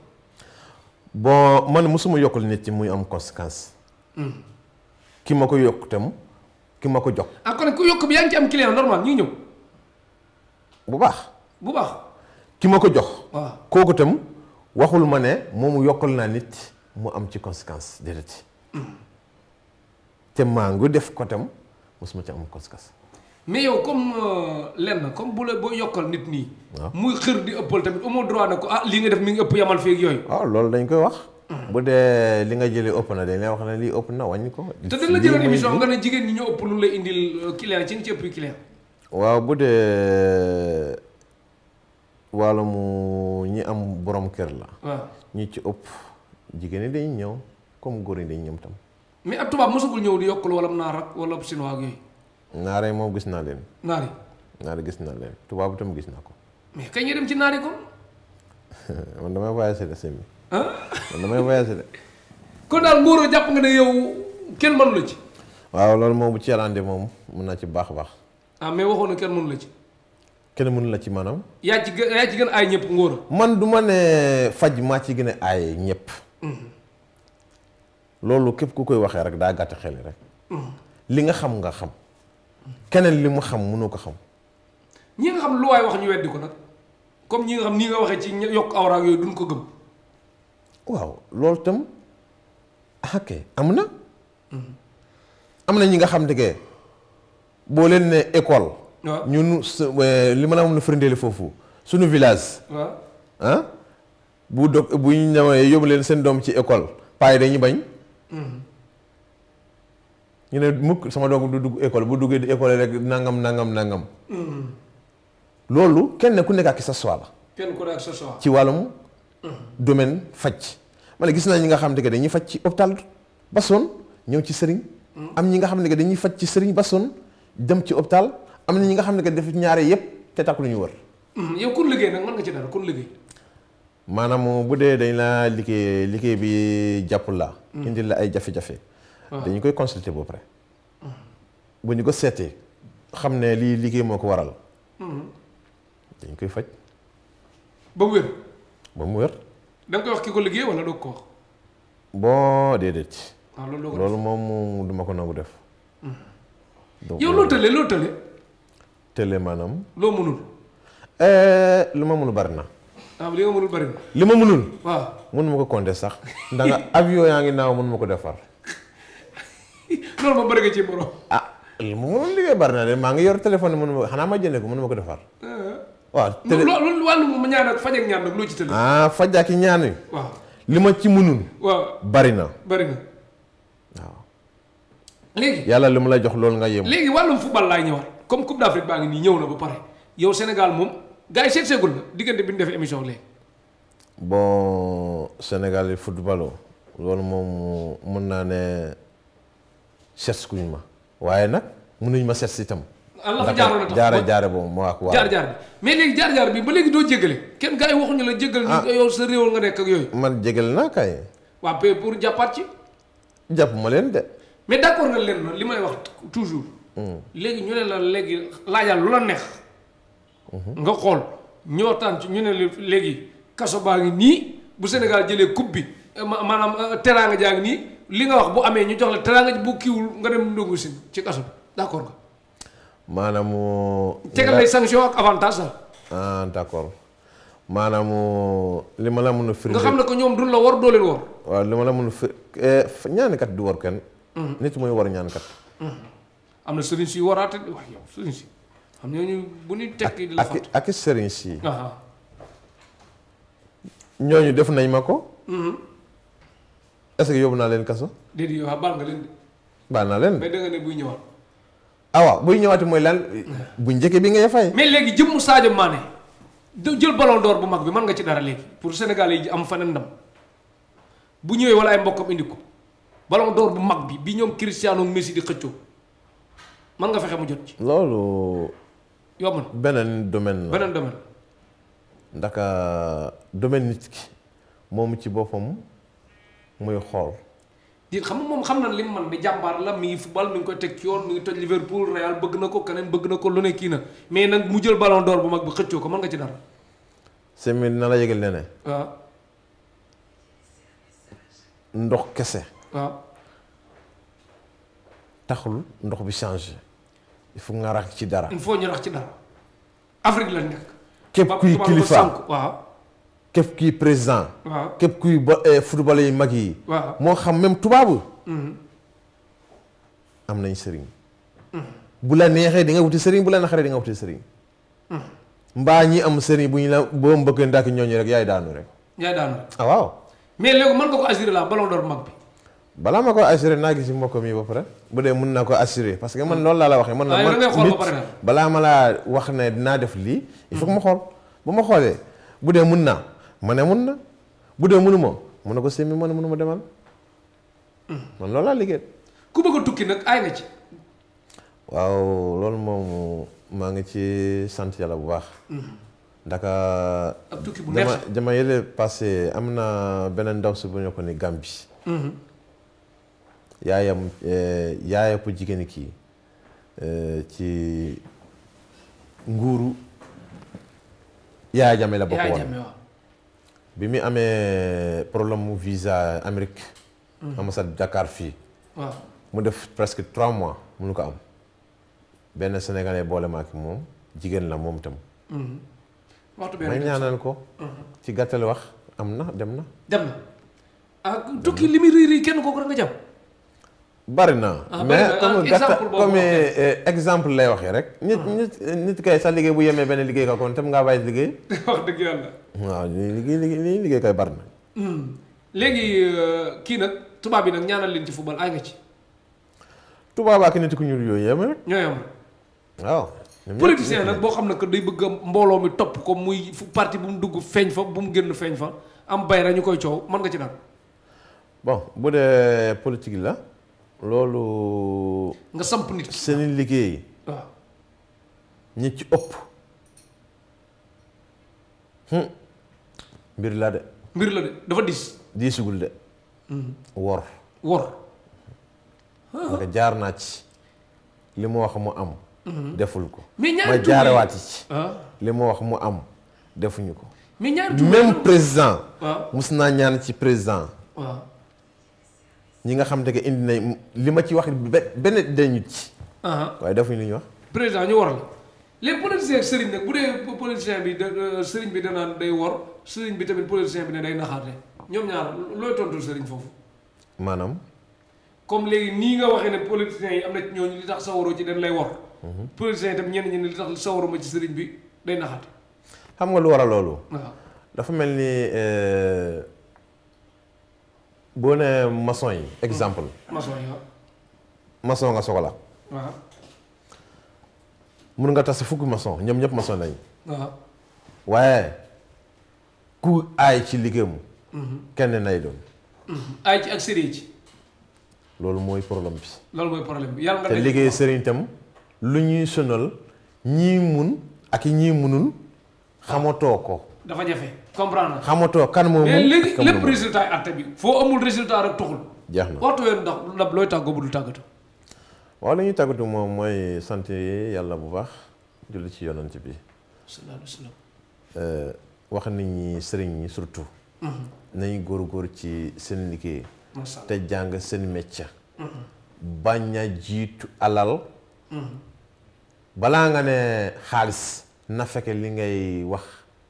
bon man mosuma yokkal nit ci muy am conséquence. ki ma ko yokk tam ki ma ko jox.
ah kon ku yokk bi yaa ngi ci am client normal ñu ñëw.
bu baax.
bu baax.
ki ma ko jox.
waaw
kooku tam waxul ma ne moomu yokkal naa nit mu am ci conséquence déedéet. te maa ngi def ko tam mosuma ci am conséquence.
mais yow comme lenn comme bu la boo yokkal nit nii.
waaw
muy xër di ëppal tamit amoo droit ne ko ah lii nga def mi ngi ëpp yamal feeg yooyu.
waaw loolu dañ koy wax. bu dee li nga jëlee ëpp na dañ lay wax ne lii ëpp na wàññi ko.
te dañ la jëloon émission nga ne jigéen ñi ñoo ëpp lu lay indil client ci nga ci ëpp client.
waaw bu dee wàllum ñi am borom kër la.
waaw
ñi ci ëpp jigéen ñi dañuy ñëw comme góor yi dañuy ñëw tam.
mais ab tubaab mosagul ñëw di yokkal wala naar ak wala chinois ak yooyu.
naare moom gis naa leen.
naar yi.
naare gis naa leen tubaab tam gis naa ko.
mais kañ nga dem ci naar yi kon.
man damay voyagé de semi.
ah
man damay voyagé de.
kon daal Mboro jàpp nga ne yow kenn mënu la ci.
waaw loolu moom bu ci yàllaande moom mën naa ci baax a baax.
ah mais waxoon na kenn mënu la ci.
kenn mënu la ci maanaam.
yaa ci gën aay ñëpp Ngor.
man du ma ne faj maa ci gën a aay ñëpp. loolu képp ku koy waxee rek daa gàtt xel rek. li nga xam nga xam. keneen li mu xam mënoo ko xam.
ñi nga xam lu waay wax ñu weddi ko nag comme ñi nga xam nii nga waxee ci yokk awraag yooyu duñ ko gëm.
waaw loolu itam ok am na. am na ñi nga xam ne boo leen ne école.
waaw
ñun li ma la mën a firndeeli foofu suñu village.
waaw
ah bu ñu ñëwee yóbbu leen seen doom ci école paa yi dañuy bañ. ñu ne mukk sama doom du dugg école bu duggee di école rek nangam. loolu kenn ku nekk ak sa choix la.
kenn ku nekk sa choix.
ci wàllum domaine faj. ma ne gis naa ñi nga xam ne dañuy faj ci hôpital ba sonn ñëw ci sëriñ. am ñi nga xam ne dañuy faj ci sëriñ ba sonn dem ci hôpital am na ñi nga xam ne def ñaare yëpp te takk lu ñu wër.
yow kun liggéey nag mën nga ci dara kun liggéey.
maanaam bu dee dañ laa liggéey bi jàppul la. indil la ay jafe-jafe. dañu koy consulter ba pare. bu ñu ko seetee xam ne lii liggéey moo ko waral. dañ koy faj.
ba mu wér.
ba mu wér.
da nga koy wax ki ko liggéey wala doo ko wax.
bon déedéet.
waaw loolu
loolu moom duma ko nangu def. donc
yow loo tële.
tële maanaam.
loo mënul.
lu ma mënul bari na.
li nga mënul bari na.
li ma mënul.
waaw
mënuma ko compter sax. ndax avion yaa ngi naaw mënuma ko defar.
loolu ma bëri nga ci borom.
li ma mënul liggéey bari na de maa ngi yor téléphone mënuma xanaa ma jëndee ko mënuma ko defar. waaw télé
loolu wàllu ma ñaan ak faj ak ñaan nag loo ci tële.
faj ak ñaan yi.
waaw
li ma ci mënul.
waaw
bari na.
waaw. léegi
yàlla li mu lay jox loolu nga yem.
léegi wàllum football laay ñëwaat comme Coupe d'Afrique baa ngi nii ñëw na ba pare yow Sénégal moom gars yi seet seegul na diggante bi ñu defee émission léegi.
bon Sénégal yi football loolu moom mën naa ne seet kuñ ma waaye nag mënuñ ma seet si itam.
Allah fa jaaroon na tax
jaare boobu moo ak waaw
jaar bi mais léegi jaar bi ba léegi doo jéggale kenn gars yi waxuñu la jéggal ñu yow sa réew nga nekk ak yooyu.
man jégal naa kay.
waa pour jàppaat ci.
jàpp ma leen de.
mais d'accord nga leen na li may wax toujours. léegi ñu ne la léegi laajal lu la neex. nga xool ñu waxtaan ci ñu ne léegi kaso baa ngi nii bu Sénégal jëlee coupe bi maanaam teraanga jaa ngi nii li nga wax bu amee ñu jox la teraanga bu kiiwul nga dem ndongo si ci kaso bi d'accord nga.
maanaam.
tegal lay sanction ak avantage sax.
d'accord maanaam li ma la mën a firnde.
nga xam ne que ñoom duñ la war doo leen war.
waaw li ma la mën a ñaanikat du war kenn. nit mooy war ñaanikat.
am na sëriñ si waraate wax yow sëriñ si xam ñooñu bu ñuy tekki di la fàtt
ak sëriñ si. ñooñu def nañ ma ko. est-ce que yóbbu naa leen kaso.
déedéet yow baal nga leen de.
baal naa leen
mais da nga ne buy ñëwaat.
waaw buy ñëwaati mooy lan bu njëkk bi ngay fay.
mais léegi jëmmu Sadio Mané jël ballon d'or bu mag bi mën nga ci dara léegi pour Sénégal yi am faneen ndam bu ñëwee wala ay mbokkam indi ko ballon d'or bu mag bi ñoom Cristiano Messi di xëccoo mën nga fexe mu jot ci.
loolu.
yomb na
beneen domaine la
beneen domaine.
ndaka domaine nit ki moom ci boppam muy xool.
di xam nga moom xam na li mu man di jàmbaar la mi ngi football mi ngi koy teg ci yoon mi ngi toj Liverpool Real bëgg na ko keneen bëgg na ko lu ne kii na mais nag mu jël ballon d'or bu mag bi xëccoo ko mën nga ci dara.
semi na la yëgal ne ne.
waaw.
ndox kese.
waaw.
taxul ndox bi changé il faut nga rax ci dara.
il faut ñu rax ci dara. Afrique la nekk.
képp kuy kilifa
waaw.
képp kuy président.
waaw
képp kuy football yi mag yi.
waaw
moo xam même tubaabu. am nañ sëriñ. bu la neexee di nga wuti sëriñ bu la naxaree di nga wuti sëriñ. mbaa ñi am sëriñ bu ñu la boo mbëkkee ndàkk ñooñu rek yaay daanu rek.
yaay daanu.
ah waaw.
mais léegi mën nga ko assurer la ballon d'or mag bi.
balaa ma ko assuré naa gis mbokk mi ba pare bu dee mën naa ko assuré parce que man loolu laa la waxee. man nit balaa ma laa wax ne dinaa def lii. il faut que ma xool bu ma xoolee bu dee mën naa ma ne mën na bu dee mënu ma mën na ko sémmi ma ne mënu ma demal. man loolu laa liggéey.
ku bëgg a tukki nag aay nga ci.
waaw loolu moom maa ngi ci sant yàlla bu baax. ndaka
ab tukki bu neex
dama yële passé am na beneen ndaw si bu ñu ko ni Gambie. yaayam pour jigéen kii ci nguuru Yaaya Jammeh la bokk woon bi mu amee problème mu visa Amérique. ambassade Dakar fii.
waaw
mu def presque 3 mois mënu ko am benn sénégalais boole ma ak moom jigéen la moom itam. may ñaanal ko. ci gàttal wax am na dem na.
dem na ah tukki li muy riir kenn kooku rek nga jàpp.
bari na mais comme exemple lay waxee rek. nit kay sa liggéey bu yemee benn liggéey ka kon tam ngaa bàyyi liggéey.
wax dëgg yàlla.
waaw liggéey kay bari na.
léegi kii nag tubaab yi nag ñaanal leen ci football ay nga ci.
tubaab ak nit ku ñuul yooyu yem rek.
ñoo yem
waaw.
politicien nag boo xam ne que day bëgg mbooloo mi topp ko muy parti bu mu dugg feeñ fa bu mu génn feeñ fa am bay ra ñu koy coow mën nga ci dal.
bon bu dee politique la loolu.
nga samp nit ki
seen liggéey.
waaw.
ñi ci ëpp. mbir la de.
mbir la de dafa dis.
diisugul de. wor. nga jaar naa ci li mu wax mu am. deful ko.
mais ñaari
ma jaarewaati ci. li mu wax mu am defuñu ko.
mais ñaari
même président.
waaw
mus naa ñaan ci président.
waaw.
ñi nga xam te que indi nañ li ma ci wax benn dañu ci. waaye defuñu li ñu wax.
président ñu war la les politiciens ak sëriñ nag bu dee politicien bi sëriñ bi danaan day wor sëriñ bi tamit politicien bi ne day naxaate ñoom ñaar looy tontu sëriñ foofu.
maanaam.
comme léegi nii nga waxee ne politiciens yi am na ci ñooñu li tax sawaroo ci dañ lay wor. politiciens yi tam ñenn ñi ne li tax sawaruma ci sëriñ bi day naxaate.
xam nga lu war a loolu.
waaw
dafa mel ni boo nee maçon yi exemple.
maçon yi waaw.
maçon nga soxla.
waaw.
mun nga tas fukki maçon ñoom ñëpp maçon lañ.
waaw.
waaye ku aay ci liggéeyam. kenn nay doon.
aay ci ak sëriñ ci.
loolu mooy problème bi.
loolu mooy problème bi yàlla nga
te liggéey sëriñ itam lu ñuy sonal ñii mun ak ñii munul xamatoo ko.
dafa jafe comprendre
xamatoo kan moo mun
mais léegi lépp résultat yi atte bi foo amul résultat rek tuxul.
jeex na
waxtu ween ndax looy tàggoo bu dul tàggatu.
waaw li ñuy tàggatu moom mooy sant yàlla bu baax julli ci yonent bi.
sallallahu alayhi wa sallam.
wax nit ñi sëriñ ñi surtout. nañu góor ci seen liggéey. te jàng seen métier. bañ a jiitu alal. balaa nga ne xaalis na fekke li ngay wax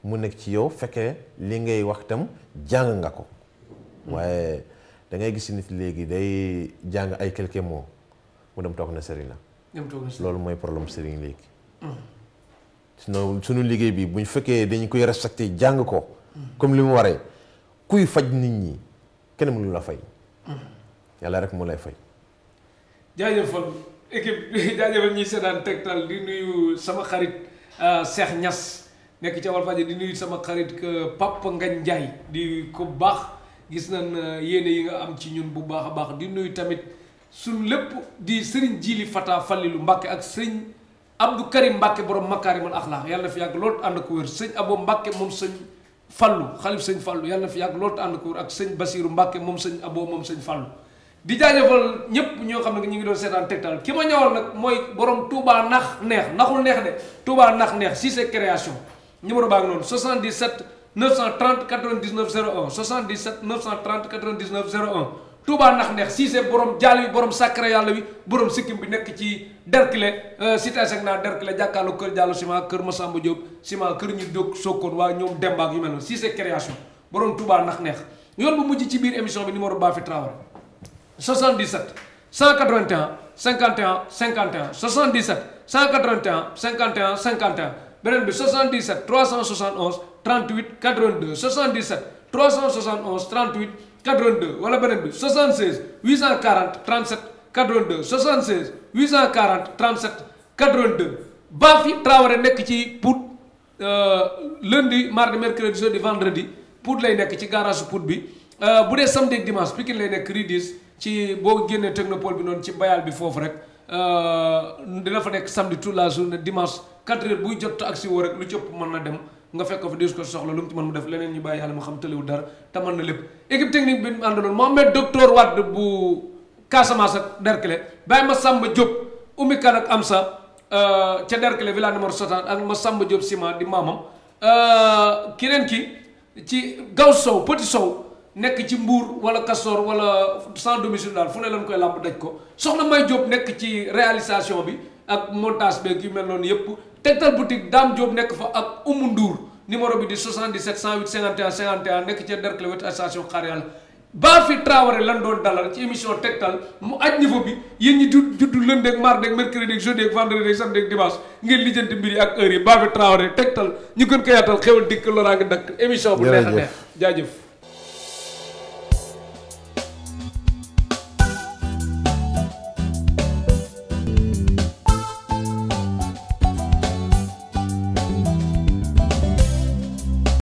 mu nekk ci yow fekke li ngay wax tam jàng nga ko. waaye da ngay gis nit léegi day jàng ay quelques mots mu dem toog na sëriñ la. loolu mooy problème sëriñ léegi. sinon sunu liggéey bi bu ñu fekkee dañu koy respecté jàng ko. comme li mu waree kuy faj nit ñi kenn mënu la fay. yàlla rek mu lay fay.
jaajëfal équipe jaajëfal ñi seetaan Tektal di nuyu sama xarit Cheikh Niass nekk ca Walfadjri di nuyu sama xarit Papa Ngagne Ndiaye di ko baax gis nañ yéene yi nga am ci ñun bu baax a baax di nuyu tamit suñ lépp di Serigne Djili Fata Fallilu Mbacke ak sëñ Abdou Karim Mbacke borom Makarimal Akhlaq yàlla na fi yàgg loolu ànd ko wér sëñ Abo Mbacke moom sëñ Fallu xalif sëñ Fallu yàlla na fi yàgg loolu ànd ko wér ak sëñ Basiru Mbacke moom sëñ Abo moom sëñ Fallu di jaajëfal ñëpp ñoo xam ne ñu ngi doon seetaan Tektal ki ma ñëwal nag mooy borom Touba nax neex naxul neex de Touba nax neex si c'est création numéro baa ngi noonu 77 930 99 01 77 930 99 01 Touba ndax neex Cissé borom jaal wi borom sacré yàlla wi borom sikkim bi nekk ci Derklé cité Segna Derklé jàkkaarloo kër Diallo Ciment kër Massamba Diop Ciment kër ñu dëkk Sokone waa ñoom Demba ak yu mel noonu Cissé création borom Touba ndax neex yoon bu mujj ci biir émission bi numéro Bafi Traoré 77 181 51 51 77 181 51 51 beneen bi 77 371 38 82 77 371 38 82 wala beneen bi 76 840 37 82 76 840 37 82 Bafi Traoré nekk ci Pout lundi mardi mercredi jeudi vendredi Pout lay nekk ci garage Pout bi bu dee samedi ak dimanche Pikine lay nekk Ridis ci boo génnee technopole bi noonu ci bayal bi foofu rek dina fa nekk samedi toute la journée dimanche 4 heures buy jot ak si woo rek lu ci ëpp mën na dem nga fekk ko fa dis ko soxla lu mu ci mën mu def leneen ñu bàyyi yàlla mu xam tëliwul dara te mën na lépp équipe technique bi mu àndaloon Mohamed docteur Wade bu Casamance ak Derklé bàyyi ma Samba Diop Oumy Kane ak Amsa ca Derklé villa numéro 60 ak ma Samba Diop Ciment di maamam keneen ki ci Gaw Sow Petit Sow nekk ci Mbour wala Castor wala sans domicile daal fu ne lañ koy làmb daj ko soxna May Diop nekk ci réalisation bi ak montage beeg yu mel noonu yëpp Tektal boutique Dame Diop nekk fa ak Oumou Ndour numéro bi di 77 108 51 51 nekk ca Derklé wetu station xaar yàlla Bafi Traoré lan doon dalal ci émission Tektal mu aj niveau bi yéen ñi juddu lundi ak mardi ak mercredi ak jeudi ak vendredi ak samedi ak dimanche ngeen lijjanti mbir yi ak heure yi Bafi Traoré Tektal ñu gën ko yaatal xewal dikk loraa nga dakk émission bu neex a neex jaajëf